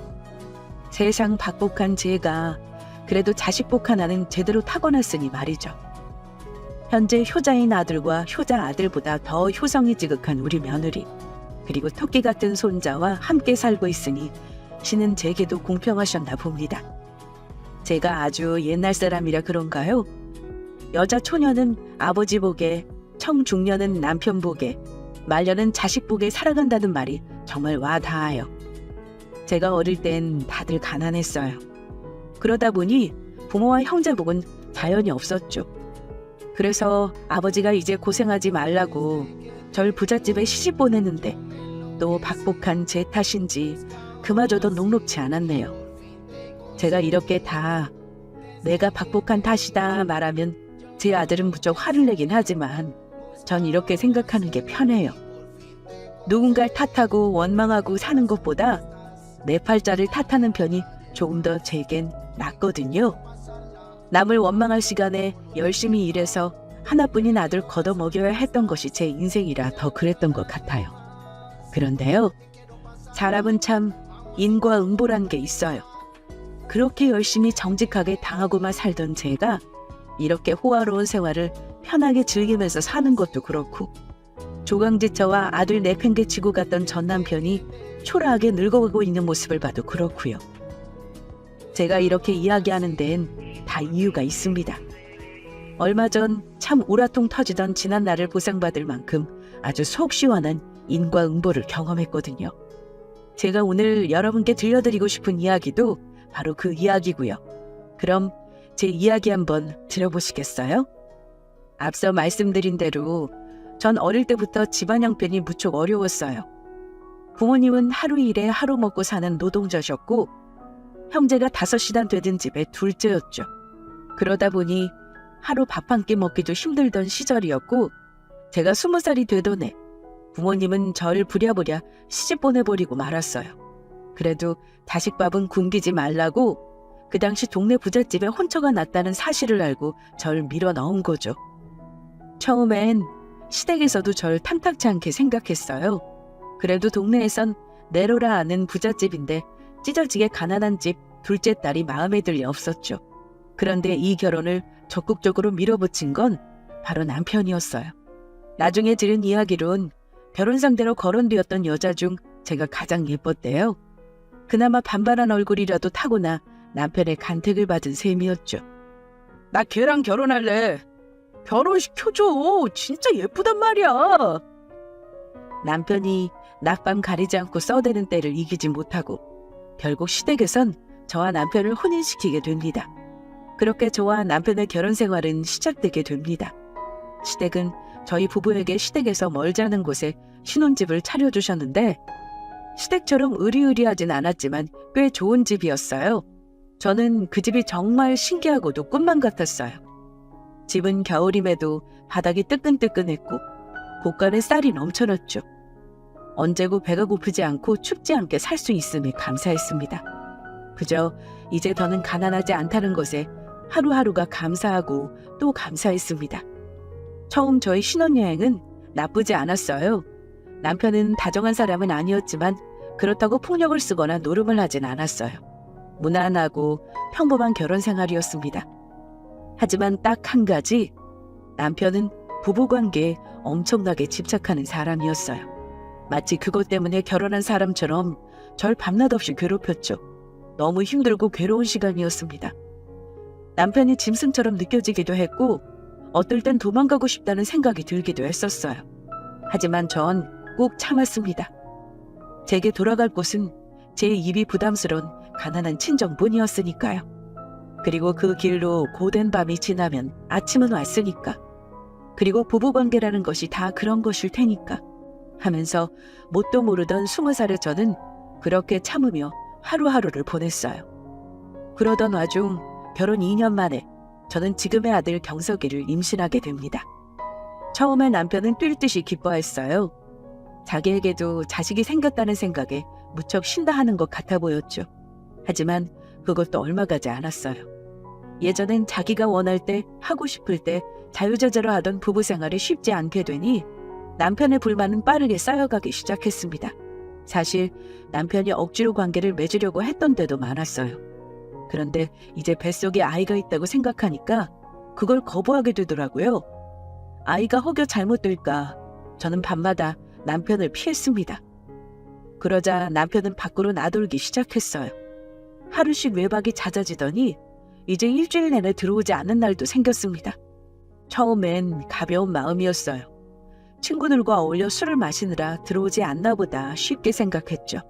세상 박복한 제가 그래도 자식 복 하나는 제대로 타고났으니 말이죠. 현재 효자인 아들과 효자 아들보다 더 효성이 지극한 우리 며느리 그리고 토끼 같은 손자와 함께 살고 있으니 신은 제게도 공평하셨나 봅니다. 제가 아주 옛날 사람이라 그런가요? 여자 초년은 아버지 복에, 청중년은 남편 복에, 말년은 자식 복에 살아간다는 말이 정말 와 닿아요. 제가 어릴 땐 다들 가난했어요. 그러다 보니 부모와 형제 복은 자연히 없었죠. 그래서 아버지가 이제 고생하지 말라고 절 부잣집에 시집 보내는데 또 박복한 제 탓인지 그마저도 녹록지 않았네요. 제가 이렇게 다 내가 박복한 탓이다 말하면 제 아들은 무척 화를 내긴 하지만 전 이렇게 생각하는 게 편해요. 누군가를 탓하고 원망하고 사는 것보다 내 팔자를 탓하는 편이 조금 더 제겐 낫거든요. 남을 원망할 시간에 열심히 일해서 하나뿐인 아들 걷어먹여야 했던 것이 제 인생이라 더 그랬던 것 같아요. 그런데요, 사람은 참 인과 응보란 게 있어요. 그렇게 열심히 정직하게 당하고만 살던 제가 이렇게 호화로운 생활을 편하게 즐기면서 사는 것도 그렇고 조강지처와 아들 내팽개치고 갔던 전 남편이 초라하게 늙어가고 있는 모습을 봐도 그렇고요. 제가 이렇게 이야기하는 데엔 다 이유가 있습니다. 얼마 전 참 우라통 터지던 지난 날을 보상받을 만큼 아주 속 시원한 인과응보를 경험했거든요. 제가 오늘 여러분께 들려드리고 싶은 이야기도 바로 그 이야기고요. 그럼 제 이야기 한번 들어보시겠어요? 앞서 말씀드린 대로 전 어릴 때부터 집안 형편이 무척 어려웠어요. 부모님은 하루 일에 하루 먹고 사는 노동자셨고 형제가 5이나 되던 집의 둘째였죠. 그러다 보니 하루 밥 한 끼 먹기도 힘들던 시절이었고 제가 20살이 되던 해 부모님은 저를 부랴부랴 시집 보내버리고 말았어요. 그래도 자식 밥은 굶기지 말라고 그 당시 동네 부잣집에 혼처가 났다는 사실을 알고 절 밀어 넣은 거죠. 처음엔 시댁에서도 절 탐탁치 않게 생각했어요. 그래도 동네에선 내로라 아는 부잣집인데 찢어지게 가난한 집 둘째 딸이 마음에 들 리 없었죠. 그런데 이 결혼을 적극적으로 밀어붙인 건 바로 남편이었어요. 나중에 들은 이야기론 결혼 상대로 거론되었던 여자 중 제가 가장 예뻤대요. 그나마 반반한 얼굴이라도 타고나 남편의 간택을 받은 셈이었죠. 나 걔랑 결혼할래. 결혼시켜줘. 진짜 예쁘단 말이야. 남편이 낮밤 가리지 않고 써대는 때를 이기지 못하고 결국 시댁에선 저와 남편을 혼인시키게 됩니다. 그렇게 저와 남편의 결혼 생활은 시작되게 됩니다. 시댁은 저희 부부에게 시댁에서 멀지 않은 곳에 신혼집을 차려주셨는데 시댁처럼 으리으리하진 않았지만 꽤 좋은 집이었어요. 저는 그 집이 정말 신기하고도 꿈만 같았어요. 집은 겨울임에도 바닥이 뜨끈뜨끈했고 곳간에 쌀이 넘쳐났죠. 언제고 배가 고프지 않고 춥지 않게 살 수 있음에 감사했습니다. 그저 이제 더는 가난하지 않다는 것에 하루하루가 감사하고 또 감사했습니다. 처음 저희 신혼여행은 나쁘지 않았어요. 남편은 다정한 사람은 아니었지만 그렇다고 폭력을 쓰거나 노름을 하진 않았어요. 무난하고 평범한 결혼 생활이었습니다. 하지만 딱 한 가지, 남편은 부부관계에 엄청나게 집착하는 사람이었어요. 마치 그것 때문에 결혼한 사람처럼 절 밤낮 없이 괴롭혔죠. 너무 힘들고 괴로운 시간이었습니다. 남편이 짐승처럼 느껴지기도 했고 어떨 땐 도망가고 싶다는 생각이 들기도 했었어요. 하지만 전 꼭 참았습니다. 제게 돌아갈 곳은 제 입이 부담스러운 가난한 친정분이었으니까요. 그리고 그 길로 고된 밤이 지나면 아침은 왔으니까. 그리고 부부관계라는 것이 다 그런 것일 테니까. 하면서 뭣도 모르던 20살의 저는 그렇게 참으며 하루하루를 보냈어요. 그러던 와중 결혼 2년 만에 저는 지금의 아들 경석이를 임신하게 됩니다. 처음에 남편은 뛸 듯이 기뻐했어요. 자기에게도 자식이 생겼다는 생각에 무척 신다하는 것 같아 보였죠. 하지만 그것도 얼마 가지 않았어요. 예전엔 자기가 원할 때, 하고 싶을 때 자유자재로 하던 부부 생활이 쉽지 않게 되니 남편의 불만은 빠르게 쌓여가기 시작했습니다. 사실 남편이 억지로 관계를 맺으려고 했던 때도 많았어요. 그런데 이제 뱃속에 아이가 있다고 생각하니까 그걸 거부하게 되더라고요. 아이가 혹여 잘못될까 저는 밤마다 남편을 피했습니다. 그러자 남편은 밖으로 나돌기 시작했어요. 하루씩 외박이 잦아지더니 이제 일주일 내내 들어오지 않는 날도 생겼습니다. 처음엔 가벼운 마음이었어요. 친구들과 어울려 술을 마시느라 들어오지 않나 보다 쉽게 생각했죠.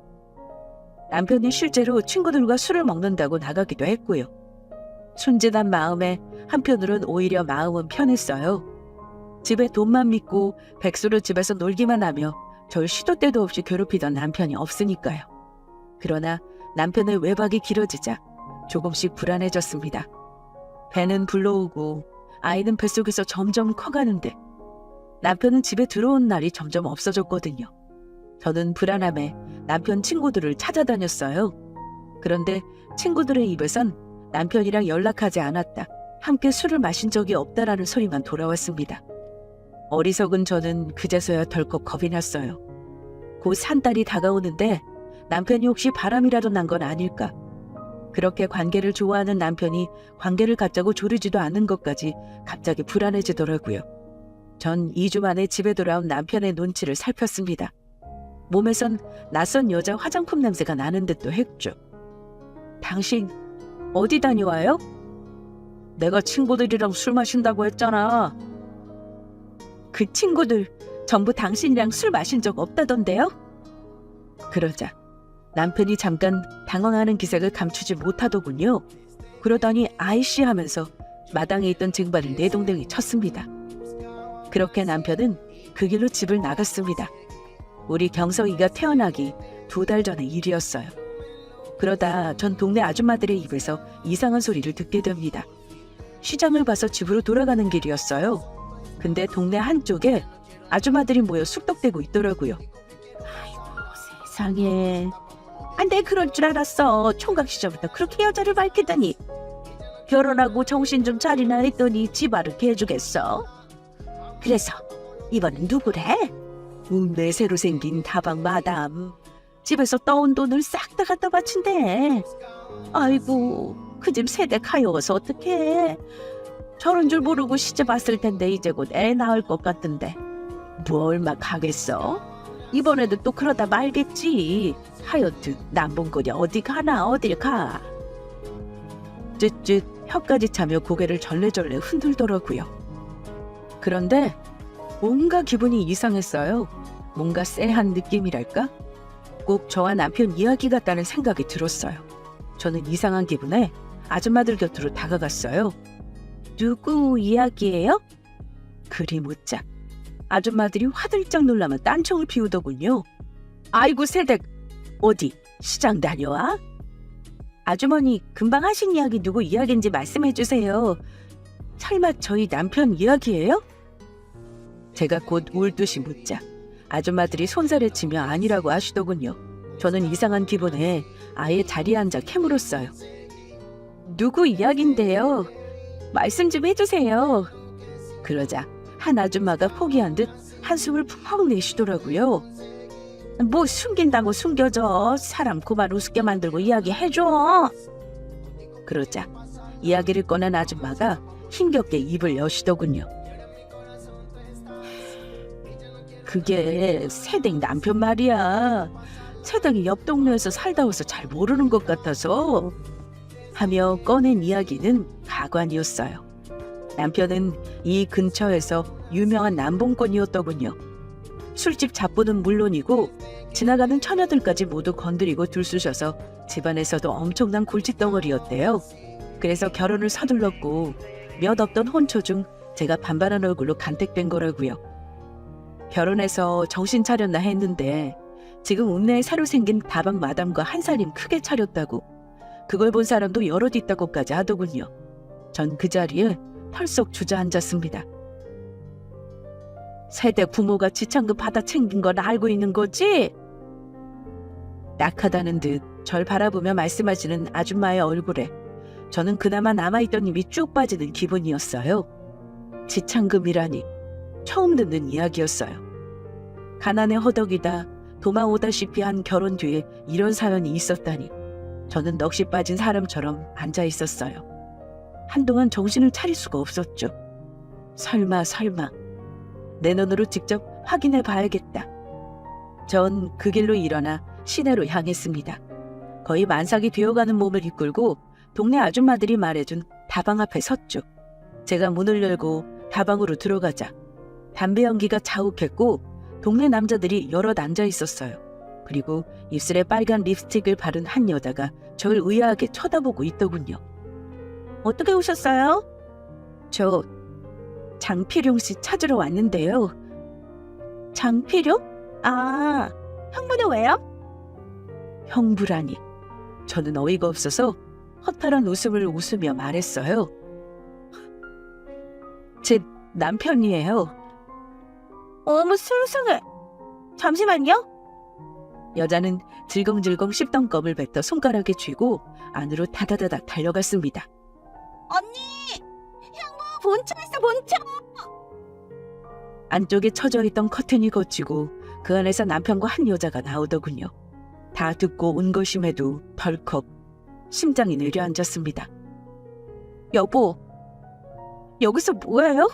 남편이 실제로 친구들과 술을 먹는다고 나가기도 했고요. 순진한 마음에 한편으론 오히려 마음은 편했어요. 집에 돈만 믿고 백수로 집에서 놀기만 하며 절 시도 때도 없이 괴롭히던 남편이 없으니까요. 그러나 남편의 외박이 길어지자 조금씩 불안해졌습니다. 배는 불러오고 아이는 뱃속에서 점점 커가는데 남편은 집에 들어온 날이 점점 없어졌거든요. 저는 불안함에 남편 친구들을 찾아다녔어요. 그런데 친구들의 입에선 남편이랑 연락하지 않았다, 함께 술을 마신 적이 없다라는 소리만 돌아왔습니다. 어리석은 저는 그제서야 덜컥 겁이 났어요. 곧 산딸이 다가오는데 남편이 혹시 바람이라도 난 건 아닐까. 그렇게 관계를 좋아하는 남편이 관계를 갖자고 조르지도 않는 것까지 갑자기 불안해지더라고요. 전 2주 만에 집에 돌아온 남편의 눈치를 살폈습니다. 몸에선 낯선 여자 화장품 냄새가 나는 듯도 했죠. 당신 어디 다녀와요? 내가 친구들이랑 술 마신다고 했잖아. 그 친구들 전부 당신이랑 술 마신 적 없다던데요? 그러자 남편이 잠깐 당황하는 기색을 감추지 못하더군요. 그러더니 아이씨 하면서 마당에 있던 쟁반을 내동댕이 쳤습니다. 그렇게 남편은 그 길로 집을 나갔습니다. 우리 경석이가 태어나기 2달 전의 일이었어요. 그러다 전 동네 아줌마들의 입에서 이상한 소리를 듣게 됩니다. 시장을 봐서 집으로 돌아가는 길이었어요. 근데 동네 한쪽에 아줌마들이 모여 쑥덕대고 있더라고요. 아이고 세상에. 내 그럴 줄 알았어. 총각 시절부터 그렇게 여자를 밝히더니 결혼하고 정신 좀 차리나 했더니 집안을 개주겠어. 그래서 이번엔 누구래? 내 새로 생긴 다방 마담. 집에서 떠온 돈을 싹 다 갖다 바친대. 아이고, 그 집 세대 가여워서 어떡해. 저런 줄 모르고 시집 왔을 텐데 이제 곧 애 낳을 것 같던데. 뭐 얼마 가겠어? 이번에도 또 그러다 말겠지. 하여튼 남봉꾼이 어디 가나 어딜 가. 쯧쯧 혀까지 차며 고개를 절레절레 흔들더라고요. 그런데 뭔가 기분이 이상했어요. 뭔가 쎄한 느낌이랄까? 꼭 저와 남편 이야기 같다는 생각이 들었어요. 저는 이상한 기분에 아줌마들 곁으로 다가갔어요. 누구 이야기예요? 그리 묻자 아줌마들이 화들짝 놀라며 딴청을 피우더군요. 아이고 새댁, 어디 시장 다녀와? 아주머니, 금방 하신 이야기 누구 이야기인지 말씀해 주세요. 설마 저희 남편 이야기예요? 제가 곧 울 듯이 묻자 아줌마들이 손살에 치며 아니라고 하시더군요. 저는 이상한 기분에 아예 자리에 앉아 캐물었어요. 누구 이야기인데요? 말씀 좀 해주세요. 그러자 한 아줌마가 포기한 듯 한숨을 푹 내쉬더라고요. 뭐 숨긴다고 숨겨져. 사람 그만 우습게 만들고 이야기해줘. 그러자 이야기를 꺼낸 아줌마가 힘겹게 입을 여시더군요. 그게 새댁 남편 말이야. 새댁이 옆 동네에서 살다 와서 잘 모르는 것 같아서 하며 꺼낸 이야기는 가관이었어요. 남편은 이 근처에서 유명한 남봉꾼이었더군요. 술집 잡부는 물론이고 지나가는 처녀들까지 모두 건드리고 들쑤셔서 집안에서도 엄청난 골칫덩어리였대요. 그래서 결혼을 서둘렀고 몇 없던 혼처 중 제가 반반한 얼굴로 간택된 거라고요. 결혼해서 정신 차렸나 했는데 지금 읍내에 새로 생긴 다방 마담과 한 살림 크게 차렸다고 그걸 본 사람도 여럿 있다고까지 하더군요. 전 그 자리에 털썩 주저앉았습니다. 새댁 부모가 지창금 받아 챙긴 건 알고 있는 거지? 낙하다는 듯 절 바라보며 말씀하시는 아줌마의 얼굴에 저는 그나마 남아있던 힘이 쭉 빠지는 기분이었어요. 지창금이라니 처음 듣는 이야기였어요. 가난에 허덕이다 도망오다시피 한 결혼 뒤에 이런 사연이 있었다니 저는 넋이 빠진 사람처럼 앉아 있었어요. 한동안 정신을 차릴 수가 없었죠. 설마 내 눈으로 직접 확인해 봐야겠다. 전 그 길로 일어나 시내로 향했습니다. 거의 만삭이 되어가는 몸을 이끌고 동네 아줌마들이 말해준 다방 앞에 섰죠. 제가 문을 열고 다방으로 들어가자 담배 연기가 자욱했고 동네 남자들이 여럿 앉아 있었어요. 그리고 입술에 빨간 립스틱을 바른 한 여자가 저를 의아하게 쳐다보고 있더군요. 어떻게 오셨어요? 저 장필용 씨 찾으러 왔는데요. 장필용? 아, 형부는 왜요? 형부라니. 저는 어이가 없어서 허탈한 웃음을 웃으며 말했어요. 제 남편이에요. 어머 세상에. 잠시만요. 여자는 질겅질겅 씹던 껌을 뱉어 손가락에 쥐고 안으로 다다다닥 달려갔습니다. 언니! 형부 본청 있어 본청! 안쪽에 쳐져 있던 커튼이 걷히고 그 안에서 남편과 한 여자가 나오더군요. 다 듣고 온 것임에도 덜컥 심장이 내려앉았습니다. 여보, 여기서 뭐해요?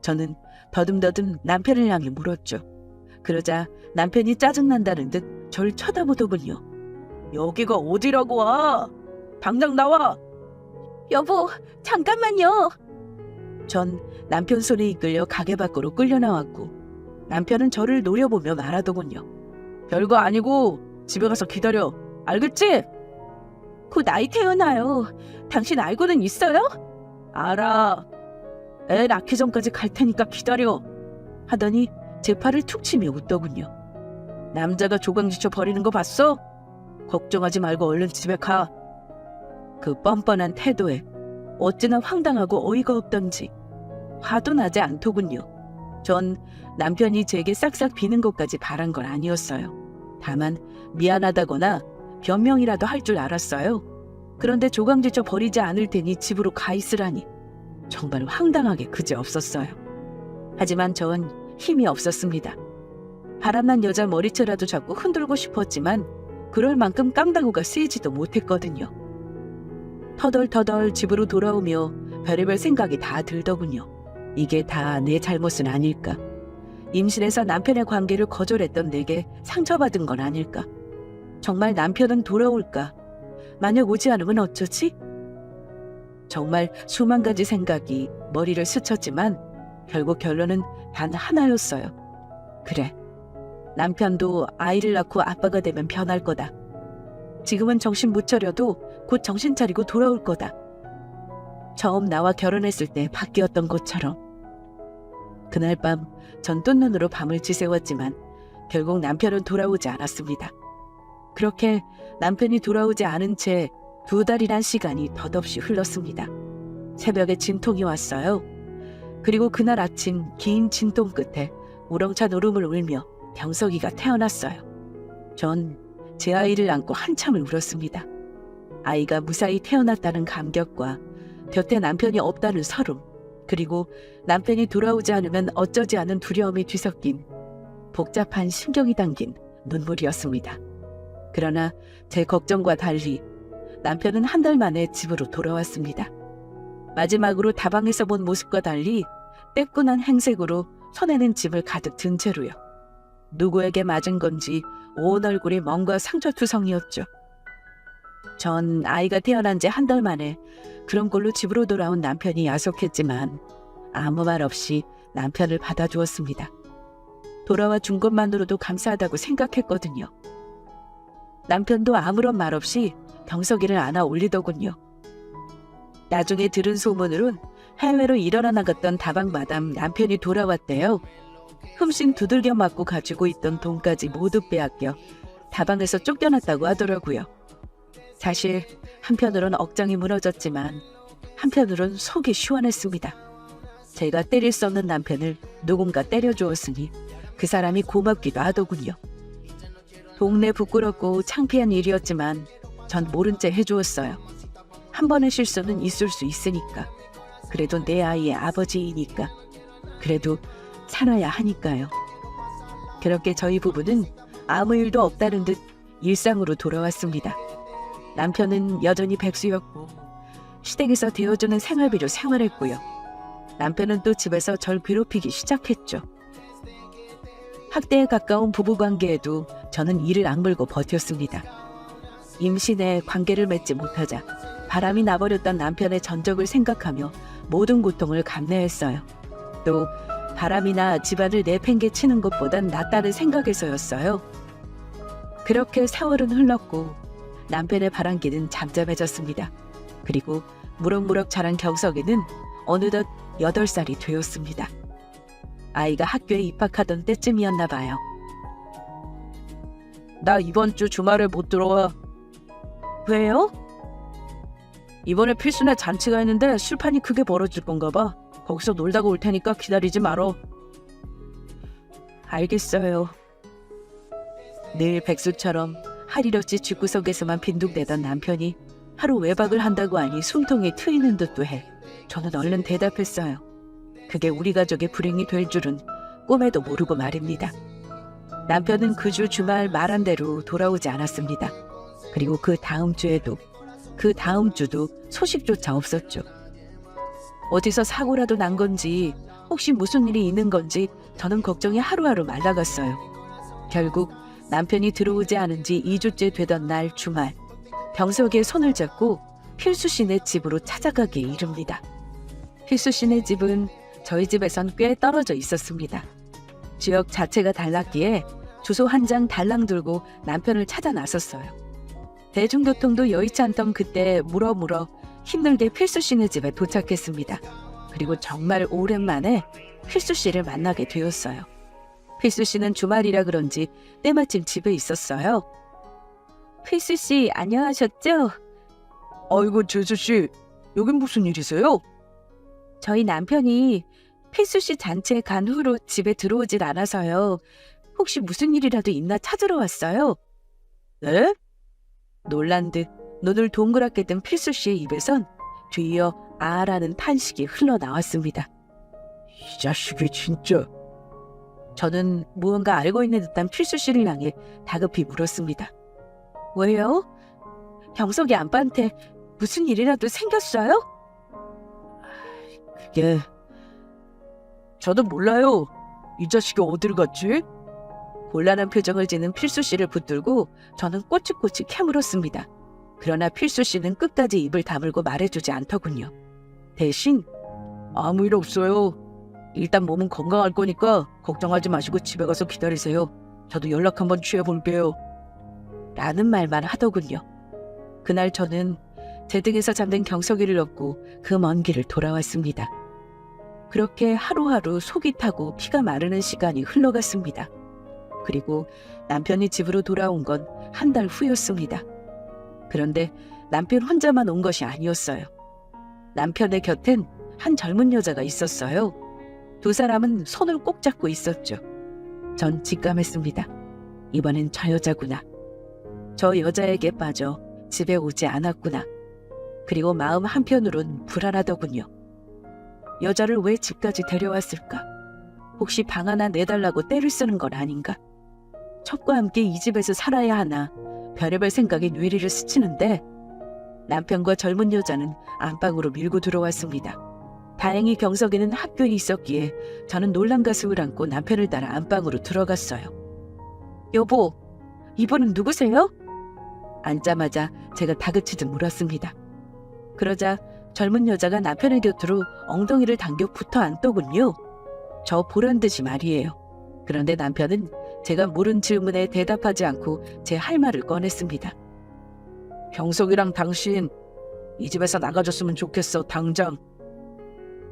저는 더듬더듬 남편을 향해 물었죠. 그러자 남편이 짜증난다는 듯 절 쳐다보더군요. 여기가 어디라고 와? 당장 나와! 여보, 잠깐만요. 전 남편 손에 이끌려 가게 밖으로 끌려 나왔고 남편은 저를 노려보며 말하더군요. 별거 아니고 집에 가서 기다려. 알겠지? 곧 아이 태어나요. 당신 알고는 있어요? 알아. 애 낳기 전까지 갈 테니까 기다려. 하더니 제 팔을 툭 치며 웃더군요. 남자가 조강지쳐 버리는 거 봤어? 걱정하지 말고 얼른 집에 가. 그 뻔뻔한 태도에 어찌나 황당하고 어이가 없던지 화도 나지 않더군요. 전 남편이 제게 싹싹 비는 것까지 바란 건 아니었어요. 다만 미안하다거나 변명이라도 할 줄 알았어요. 그런데 조강지쳐 버리지 않을 테니 집으로 가 있으라니 정말 황당하게 그지없었어요. 하지만 전 힘이 없었습니다. 바람난 여자 머리채라도 잡고 흔들고 싶었지만 그럴 만큼 깡다구가 세지도 못했거든요. 터덜터덜 집으로 돌아오며 별의별 생각이 다 들더군요. 이게 다 내 잘못은 아닐까? 임신해서 남편의 관계를 거절했던 내게 상처받은 건 아닐까? 정말 남편은 돌아올까? 만약 오지 않으면 어쩌지? 정말 수만 가지 생각이 머리를 스쳤지만 결국 결론은 단 하나였어요. 그래, 남편도 아이를 낳고 아빠가 되면 변할 거다. 지금은 정신 못 차려도 곧 정신 차리고 돌아올 거다. 처음 나와 결혼했을 때 바뀌었던 것처럼. 그날 밤 전 뜬 눈으로 밤을 지새웠지만 결국 남편은 돌아오지 않았습니다. 그렇게 남편이 돌아오지 않은 채 2달이란 시간이 덧없이 흘렀습니다. 새벽에 진통이 왔어요. 그리고 그날 아침 긴 진통 끝에 우렁찬 울음을 울며 병석이가 태어났어요. 전 제 아이를 안고 한참을 울었습니다. 아이가 무사히 태어났다는 감격과 곁에 남편이 없다는 서름, 그리고 남편이 돌아오지 않으면 어쩌지 않은 두려움이 뒤섞인 복잡한 심경이 담긴 눈물이었습니다. 그러나 제 걱정과 달리 남편은 한 달 만에 집으로 돌아왔습니다. 마지막으로 다방에서 본 모습과 달리 떼꾼한 행색으로 손에는 짐을 가득 든 채로요. 누구에게 맞은 건지 온 얼굴이 멍과 상처투성이었죠. 전 아이가 태어난 지 한 달 만에 그런 걸로 집으로 돌아온 남편이 야속했지만 아무 말 없이 남편을 받아주었습니다. 돌아와 준 것만으로도 감사하다고 생각했거든요. 남편도 아무런 말 없이 병석이를 안아 올리더군요. 나중에 들은 소문으론 해외로 일하러 나갔던 다방 마담 남편이 돌아왔대요. 흠씬 두들겨 맞고 가지고 있던 돈까지 모두 빼앗겨 다방에서 쫓겨났다고 하더라고요. 사실 한편으론 억장이 무너졌지만 한편으론 속이 시원했습니다. 제가 때릴 수 없는 남편을 누군가 때려주었으니 그 사람이 고맙기도 하더군요. 동네 부끄럽고 창피한 일이었지만 전 모른 채 해주었어요. 한 번의 실수는 있을 수 있으니까. 그래도 내 아이의 아버지이니까. 그래도 살아야 하니까요. 그렇게 저희 부부는 아무 일도 없다는 듯 일상으로 돌아왔습니다. 남편은 여전히 백수였고 시댁에서 데워주는 생활비로 생활했고요. 남편은 또 집에서 절 괴롭히기 시작했죠. 학대에 가까운 부부관계에도 저는 이를 악물고 버텼습니다. 임신에 관계를 맺지 못하자 바람이 나버렸던 남편의 전적을 생각하며 모든 고통을 감내했어요. 또 바람이나 집안을 내팽개치는 것보단 낫다는 생각에서였어요. 그렇게 세월은 흘렀고 남편의 바람기는 잠잠해졌습니다. 그리고 무럭무럭 자란 경석이는 어느덧 8살이 되었습니다. 아이가 학교에 입학하던 때쯤이었나 봐요. 나 이번 주 주말에 못 들어와. 왜요? 이번에 필수날 잔치가 있는데 술판이 크게 벌어질 건가 봐. 거기서 놀다가 올 테니까 기다리지 말어. 알겠어요. 늘 백수처럼 할 일 없이 집구석에서만 빈둥대던 남편이 하루 외박을 한다고 하니 숨통이 트이는 듯도 해 저는 얼른 대답했어요. 그게 우리 가족의 불행이 될 줄은 꿈에도 모르고 말입니다. 남편은 그 주 주말 말한 대로 돌아오지 않았습니다. 그리고 그 다음 주에도 그 다음 주도 소식조차 없었죠. 어디서 사고라도 난 건지 혹시 무슨 일이 있는 건지 저는 걱정이 하루하루 말라갔어요. 결국 남편이 들어오지 않은 지 2주째 되던 날 주말 병석이의 손을 잡고 필수 씨네 집으로 찾아가기에 이릅니다. 필수 씨네 집은 저희 집에선 꽤 떨어져 있었습니다. 지역 자체가 달랐기에 주소 한 장 달랑 들고 남편을 찾아 나섰어요. 대중교통도 여의치 않던 그때 물어 힘들게 필수 씨네 집에 도착했습니다. 그리고 정말 오랜만에 필수 씨를 만나게 되었어요. 필수 씨는 주말이라 그런지 때마침 집에 있었어요. 필수 씨 안녕하셨죠? 아이고 재수 씨, 여긴 무슨 일이세요? 저희 남편이 필수 씨 잔치에 간 후로 집에 들어오질 않아서요. 혹시 무슨 일이라도 있나 찾으러 왔어요. 네? 놀란 듯 눈을 동그랗게 뜬 필수 씨의 입에선 뒤이어 아라는 탄식이 흘러나왔습니다.
이 자식이 진짜.
저는 무언가 알고 있는 듯한 필수 씨를 향해 다급히 물었습니다. 왜요? 경석이 아빠한테 무슨 일이라도 생겼어요?
그게
저도 몰라요. 이 자식이 어디를 갔지? 곤란한 표정을 지는 필수 씨를 붙들고 저는 꼬치꼬치 캐물었습니다. 그러나 필수 씨는 끝까지 입을 다물고 말해주지 않더군요. 대신 아무 일 없어요. 일단 몸은 건강할 거니까 걱정하지 마시고 집에 가서 기다리세요. 저도 연락 한번 취해볼게요. 라는 말만 하더군요. 그날 저는 제 등에서 잠든 경석이를 업고 그 먼 길을 돌아왔습니다. 그렇게 하루하루 속이 타고 피가 마르는 시간이 흘러갔습니다. 그리고 남편이 집으로 돌아온 건 한 달 후였습니다. 그런데 남편 혼자만 온 것이 아니었어요. 남편의 곁엔 한 젊은 여자가 있었어요. 두 사람은 손을 꼭 잡고 있었죠. 전 직감했습니다. 이번엔 저 여자구나. 저 여자에게 빠져 집에 오지 않았구나. 그리고 마음 한편으론 불안하더군요. 여자를 왜 집까지 데려왔을까? 혹시 방 하나 내달라고 떼를 쓰는 건 아닌가? 첩과 함께 이 집에서 살아야 하나 별의별 생각이 뇌리를 스치는데 남편과 젊은 여자는 안방으로 밀고 들어왔습니다. 다행히 경석이는 학교에 있었기에 저는 놀란 가슴을 안고 남편을 따라 안방으로 들어갔어요. 여보, 이분은 누구세요? 앉자마자 제가 다그치듯 물었습니다. 그러자 젊은 여자가 남편의 곁으로 엉덩이를 당겨 붙어 앉더군요. 저 보란 듯이 말이에요. 그런데 남편은 제가 물은 질문에 대답하지 않고 제 할 말을 꺼냈습니다. 경석이랑 당신 이 집에서 나가줬으면 좋겠어, 당장.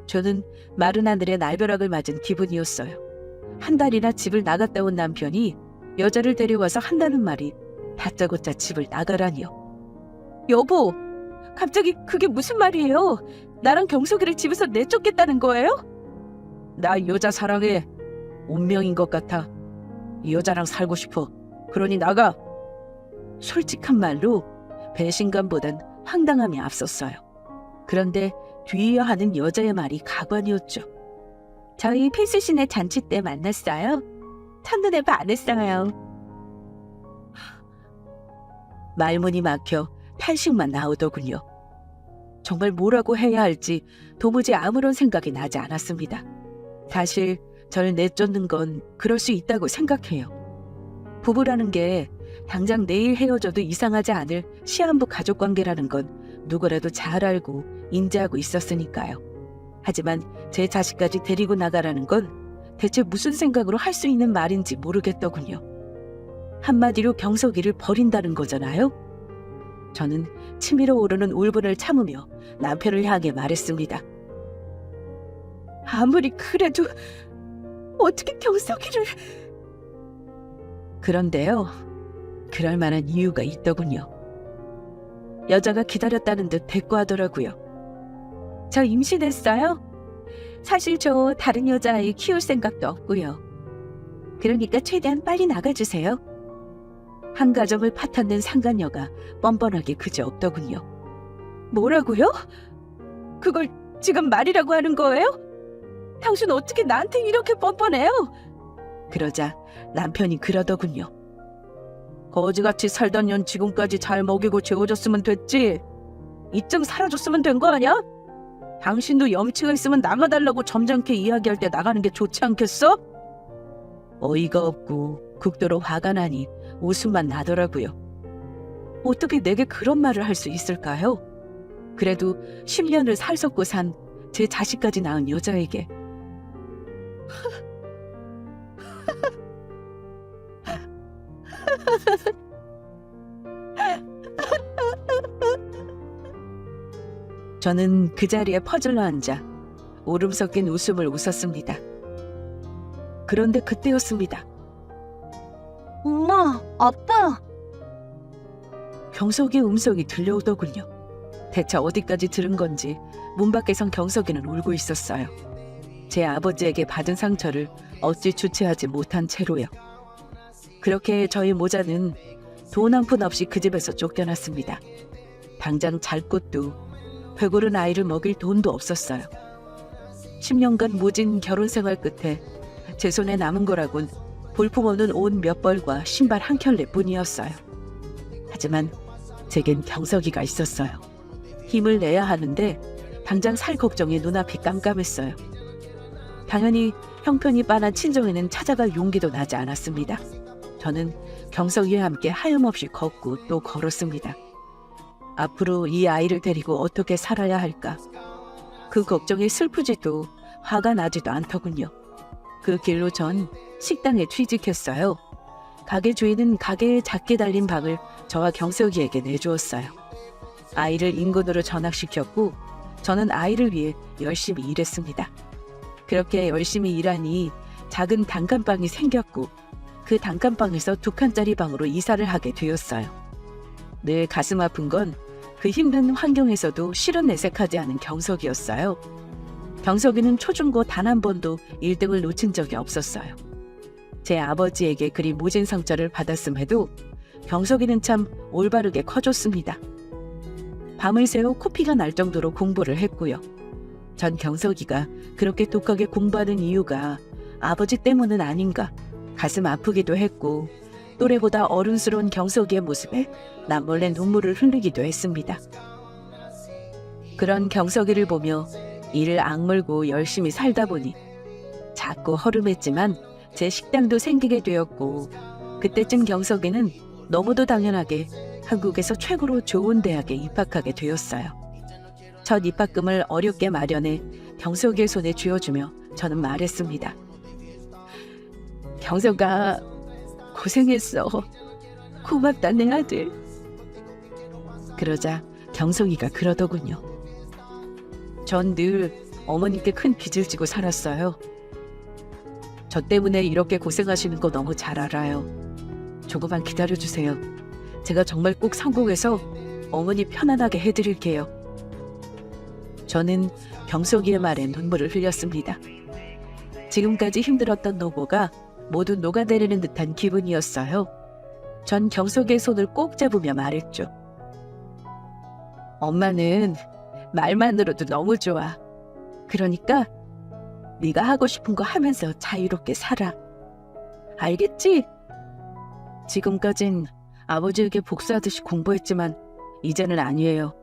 저는 마른 하늘에 날벼락을 맞은 기분이었어요. 한 달이나 집을 나갔다 온 남편이 여자를 데려와서 한다는 말이 다짜고짜 집을 나가라니요. 여보, 갑자기 그게 무슨 말이에요? 나랑 경석이를 집에서 내쫓겠다는 거예요? 나 이 여자 사랑해. 운명인 것 같아. 이 여자랑 살고 싶어. 그러니 나가. 솔직한 말로 배신감보단 황당함이 앞섰어요. 그런데 뒤이어 하는 여자의 말이 가관이었죠. 저희 필수신의 잔치 때 만났어요. 첫눈에 반했어요. 말문이 막혀 탄식만 나오더군요. 정말 뭐라고 해야 할지 도무지 아무런 생각이 나지 않았습니다. 사실 저를 내쫓는 건 그럴 수 있다고 생각해요. 부부라는 게 당장 내일 헤어져도 이상하지 않을 시한부 가족관계라는 건 누구라도 잘 알고 인지하고 있었으니까요. 하지만 제 자식까지 데리고 나가라는 건 대체 무슨 생각으로 할 수 있는 말인지 모르겠더군요. 한마디로 경석이를 버린다는 거잖아요. 저는 치밀어 오르는 울분을 참으며 남편을 향해 말했습니다. 아무리 그래도 어떻게 경석이를... 그런데요, 그럴 만한 이유가 있더군요. 여자가 기다렸다는 듯 대꾸하더라고요. 저 임신했어요. 사실 저 다른 여자아이 키울 생각도 없고요. 그러니까 최대한 빨리 나가주세요. 한 가정을 파탄낸 상간녀가 뻔뻔하게 그저없더군요. 뭐라고요? 그걸 지금 말이라고 하는 거예요? 당신 어떻게 나한테 이렇게 뻔뻔해요? 그러자 남편이 그러더군요. 거지같이 살던 년 지금까지 잘 먹이고 재워줬으면 됐지. 이쯤 살아줬으면 된 거 아니야? 당신도 염치가 있으면 나가달라고 점잖게 이야기할 때 나가는 게 좋지 않겠어? 어이가 없고 극도로 화가 나니 웃음만 나더라고요. 어떻게 내게 그런 말을 할 수 있을까요? 그래도 10년을 살섰고 산 제 자식까지 낳은 여자에게. 저는 그 자리에 퍼질러 앉아 울음 섞인 웃음을 웃었습니다. 그런데 그때였습니다.
엄마, 아빠.
경석이의 음성이 들려오더군요. 대체 어디까지 들은 건지 문 밖에선 경석이는 울고 있었어요. 제 아버지에게 받은 상처를 어찌 주체하지 못한 채로요. 그렇게 저희 모자는 돈 한 푼 없이 그 집에서 쫓겨났습니다. 당장 잘 곳도 배고른 아이를 먹일 돈도 없었어요. 10년간 모진 결혼 생활 끝에 제 손에 남은 거라곤 볼품없는 옷 몇 벌과 신발 한 켤레뿐이었어요. 하지만 제겐 경석이가 있었어요. 힘을 내야 하는데 당장 살 걱정에 눈앞이 깜깜했어요. 당연히 형편이 빤한 친정에는 찾아갈 용기도 나지 않았습니다. 저는 경석이와 함께 하염없이 걷고 또 걸었습니다. 앞으로 이 아이를 데리고 어떻게 살아야 할까? 그 걱정이 슬프지도 화가 나지도 않더군요. 그 길로 전 식당에 취직했어요. 가게 주인은 가게에 작게 달린 방을 저와 경석이에게 내주었어요. 아이를 인근으로 전학시켰고 저는 아이를 위해 열심히 일했습니다. 그렇게 열심히 일하니 작은 단칸방이 생겼고 그 단칸방에서 2칸짜리 방으로 이사를 하게 되었어요. 늘 가슴 아픈 건 그 힘든 환경에서도 실은 내색하지 않은 경석이었어요. 경석이는 초중고 단 한 번도 1등을 놓친 적이 없었어요. 제 아버지에게 그리 모진 상처를 받았음에도 경석이는 참 올바르게 커줬습니다. 밤을 새워 코피가 날 정도로 공부를 했고요. 전 경석이가 그렇게 독하게 공부하는 이유가 아버지 때문은 아닌가 가슴 아프기도 했고 또래보다 어른스러운 경석이의 모습에 남몰래 눈물을 흘리기도 했습니다. 그런 경석이를 보며 이를 악물고 열심히 살다 보니 작고 허름했지만 제 식당도 생기게 되었고 그때쯤 경석이는 너무도 당연하게 한국에서 최고로 좋은 대학에 입학하게 되었어요. 첫 입학금을 어렵게 마련해 경석이의 손에 쥐어주며 저는 말했습니다. 경석아, 고생했어. 고맙다 내 아들. 그러자 경석이가 그러더군요. 전 늘 어머니께 큰 빚을 지고 살았어요. 저 때문에 이렇게 고생하시는 거 너무 잘 알아요. 조금만 기다려주세요. 제가 정말 꼭 성공해서 어머니 편안하게 해드릴게요. 저는 경석이의 말에 눈물을 흘렸습니다. 지금까지 힘들었던 노고가 모두 녹아내리는 듯한 기분이었어요. 전 경석이의 손을 꼭 잡으며 말했죠. 엄마는 말만으로도 너무 좋아. 그러니까 네가 하고 싶은 거 하면서 자유롭게 살아. 알겠지? 지금까진 아버지에게 복수하듯이 공부했지만 이제는 아니에요.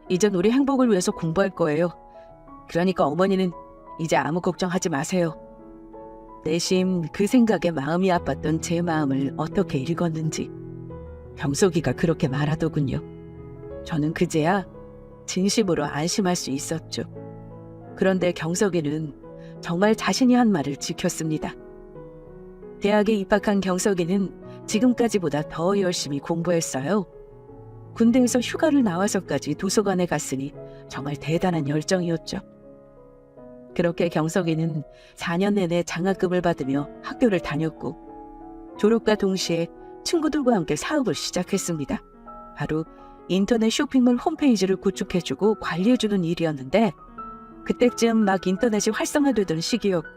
이젠 우리 행복을 위해서 공부할 거예요. 그러니까 어머니는 이제 아무 걱정하지 마세요. 내심 그 생각에 마음이 아팠던 제 마음을 어떻게 읽었는지 경석이가 그렇게 말하더군요. 저는 그제야 진심으로 안심할 수 있었죠. 그런데 경석이는 정말 자신이 한 말을 지켰습니다. 대학에 입학한 경석이는 지금까지보다 더 열심히 공부했어요. 군대에서 휴가를 나와서까지 도서관에 갔으니 정말 대단한 열정이었죠. 그렇게 경석이는 4년 내내 장학금을 받으며 학교를 다녔고 졸업과 동시에 친구들과 함께 사업을 시작했습니다. 바로 인터넷 쇼핑몰 홈페이지를 구축해주고 관리해주는 일이었는데 그때쯤 막 인터넷이 활성화되던 시기였고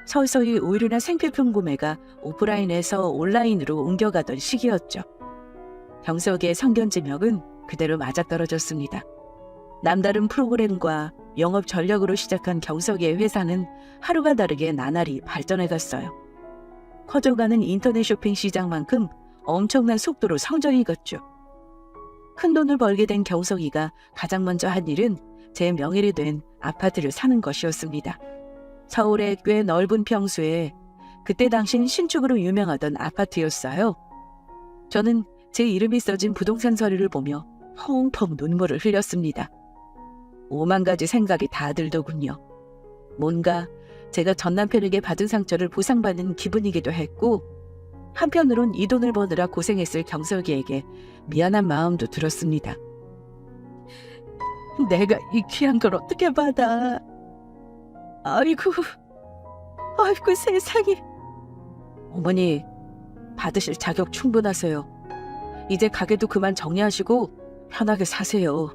서서히 의류나 생필품 구매가 오프라인에서 온라인으로 옮겨가던 시기였죠. 경석이의 성견지명은 그대로 맞아떨어졌습니다. 남다른 프로그램과 영업 전략으로 시작한 경석이의 회사는 하루가 다르게 나날이 발전해갔어요. 커져가는 인터넷 쇼핑 시장만큼 엄청난 속도로 성장이 익었죠. 큰 돈을 벌게 된 경석이가 가장 먼저 한 일은 제 명의로 된 아파트를 사는 것이었습니다. 서울의 꽤 넓은 평수에 그때 당시 신축으로 유명하던 아파트였어요. 저는 제 이름이 써진 부동산 서류를 보며 펑펑 눈물을 흘렸습니다. 5만 가지 생각이 다 들더군요. 뭔가 제가 전 남편에게 받은 상처를 보상받는 기분이기도 했고 한편으론 이 돈을 버느라 고생했을 경석이에게 미안한 마음도 들었습니다. 내가 이 귀한 걸 어떻게 받아. 아이고 세상에. 어머니, 받으실 자격 충분하세요. 이제 가게도 그만 정리하시고 편하게 사세요.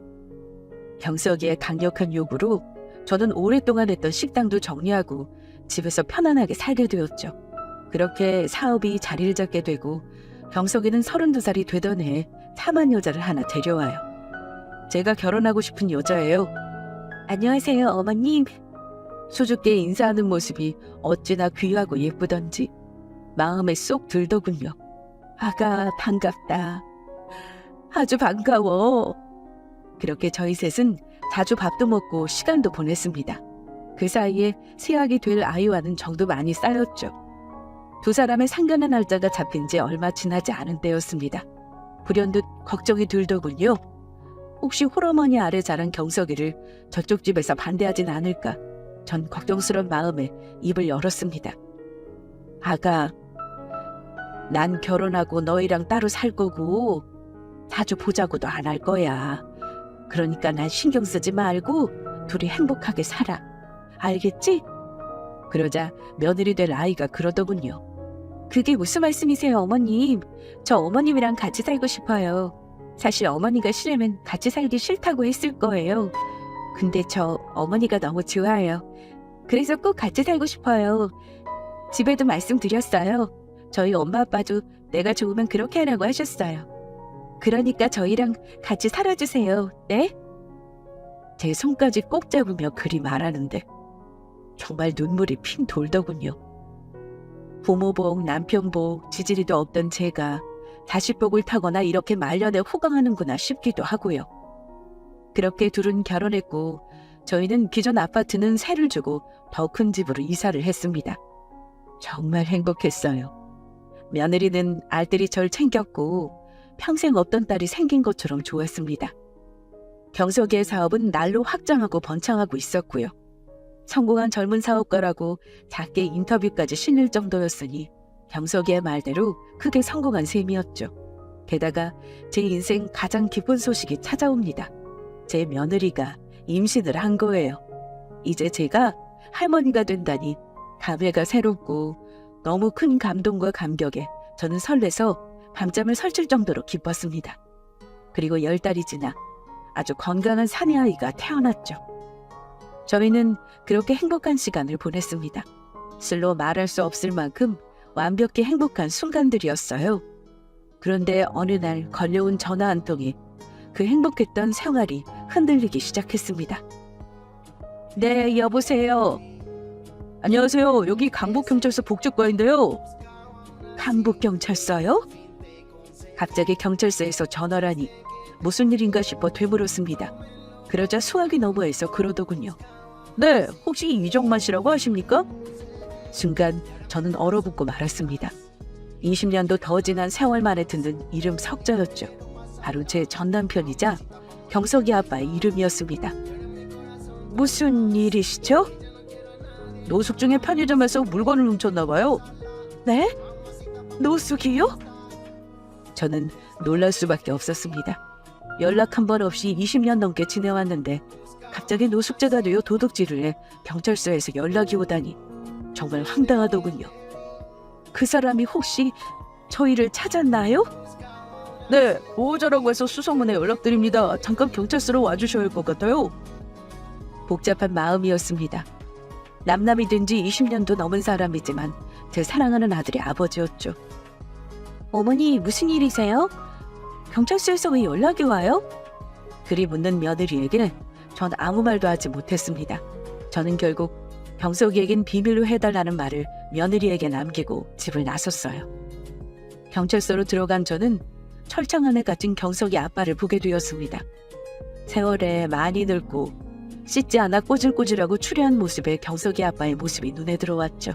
경석이의 강력한 요구로 저는 오랫동안 했던 식당도 정리하고 집에서 편안하게 살게 되었죠. 그렇게 사업이 자리를 잡게 되고 경석이는 32살이 되던 해에 참한 여자를 하나 데려와요. 제가 결혼하고 싶은 여자예요. 안녕하세요, 어머님. 수줍게 인사하는 모습이 어찌나 귀하고 예쁘던지 마음에 쏙 들더군요. 아가, 반갑다. 아주 반가워. 그렇게 저희 셋은 자주 밥도 먹고 시간도 보냈습니다. 그 사이에 새학이 될 아이와는 정도 많이 쌓였죠. 두 사람의 상견례 날짜가 잡힌 지 얼마 지나지 않은 때였습니다. 불현듯 걱정이 들더군요. 혹시 홀어머니 아래 자란 경석이를 저쪽 집에서 반대하진 않을까. 전 걱정스러운 마음에 입을 열었습니다. 아가, 난 결혼하고 너희랑 따로 살 거고 자주 보자고도 안 할 거야. 그러니까 난 신경 쓰지 말고 둘이 행복하게 살아. 알겠지? 그러자 며느리 될 아이가 그러더군요. 그게 무슨 말씀이세요, 어머님? 저 어머님이랑 같이 살고 싶어요. 사실 어머니가 싫으면 같이 살기 싫다고 했을 거예요. 근데 저 어머니가 너무 좋아요. 그래서 꼭 같이 살고 싶어요. 집에도 말씀드렸어요. 저희 엄마 아빠도 내가 좋으면 그렇게 하라고 하셨어요. 그러니까 저희랑 같이 살아주세요. 네? 제 손까지 꼭 잡으며 그리 말하는데 정말 눈물이 핑 돌더군요. 부모복, 남편복, 지지리도 없던 제가 자식복을 타거나 이렇게 말년에 호강하는구나 싶기도 하고요. 그렇게 둘은 결혼했고 저희는 기존 아파트는 세를 주고 더 큰 집으로 이사를 했습니다. 정말 행복했어요. 며느리는 알뜰히 절 챙겼고 평생 없던 딸이 생긴 것처럼 좋았습니다. 경석이의 사업은 날로 확장하고 번창하고 있었고요. 성공한 젊은 사업가라고 작게 인터뷰까지 실릴 정도였으니 경석이의 말대로 크게 성공한 셈이었죠. 게다가 제 인생 가장 기쁜 소식이 찾아옵니다. 제 며느리가 임신을 한 거예요. 이제 제가 할머니가 된다니 감회가 새롭고 너무 큰 감동과 감격에 저는 설레서 밤잠을 설칠 정도로 기뻤습니다. 그리고 10달이 지나 아주 건강한 사내아이가 태어났죠. 저희는 그렇게 행복한 시간을 보냈습니다. 실로 말할 수 없을 만큼 완벽히 행복한 순간들이었어요. 그런데 어느 날 걸려온 전화 한 통이 그 행복했던 생활이 흔들리기 시작했습니다. 네, 여보세요. 안녕하세요. 여기 강북경찰서 복지과인데요. 강북경찰서요? 갑자기 경찰서에서 전화라니 무슨 일인가 싶어 되물었습니다. 그러자 수학이 너머에서 그러더군요. 네, 혹시 이정만 씨라고 아십니까? 순간 저는 얼어붙고 말았습니다. 20년도 더 지난 세월 만에 듣는 이름 석자였죠. 바로 제 전남편이자 경석이 아빠의 이름이었습니다. 무슨 일이시죠? 노숙 중에 편의점에서 물건을 훔쳤나 봐요. 네? 노숙이요? 저는 놀랄 수밖에 없었습니다. 연락 한 번 없이 20년 넘게 지내왔는데 갑자기 노숙자가 되어 도둑질을 해 경찰서에서 연락이 오다니 정말 황당하더군요. 그 사람이 혹시 저희를 찾았나요? 네, 보호자라고 해서 수소문에 연락드립니다. 잠깐 경찰서로 와주셔야 할 것 같아요. 복잡한 마음이었습니다. 남남이 된 지 20년도 넘은 사람이지만 제 사랑하는 아들의 아버지였죠. 어머니, 무슨 일이세요? 경찰서에서 왜 연락이 와요? 그리 묻는 며느리에게 전 아무 말도 하지 못했습니다. 저는 결국 경석이에겐 비밀로 해달라는 말을 며느리에게 남기고 집을 나섰어요. 경찰서로 들어간 저는 철창 안에 갇힌 경석이 아빠를 보게 되었습니다. 세월에 많이 늙고 씻지 않아 꼬질꼬질하고 추레한 모습의 경석이 아빠의 모습이 눈에 들어왔죠.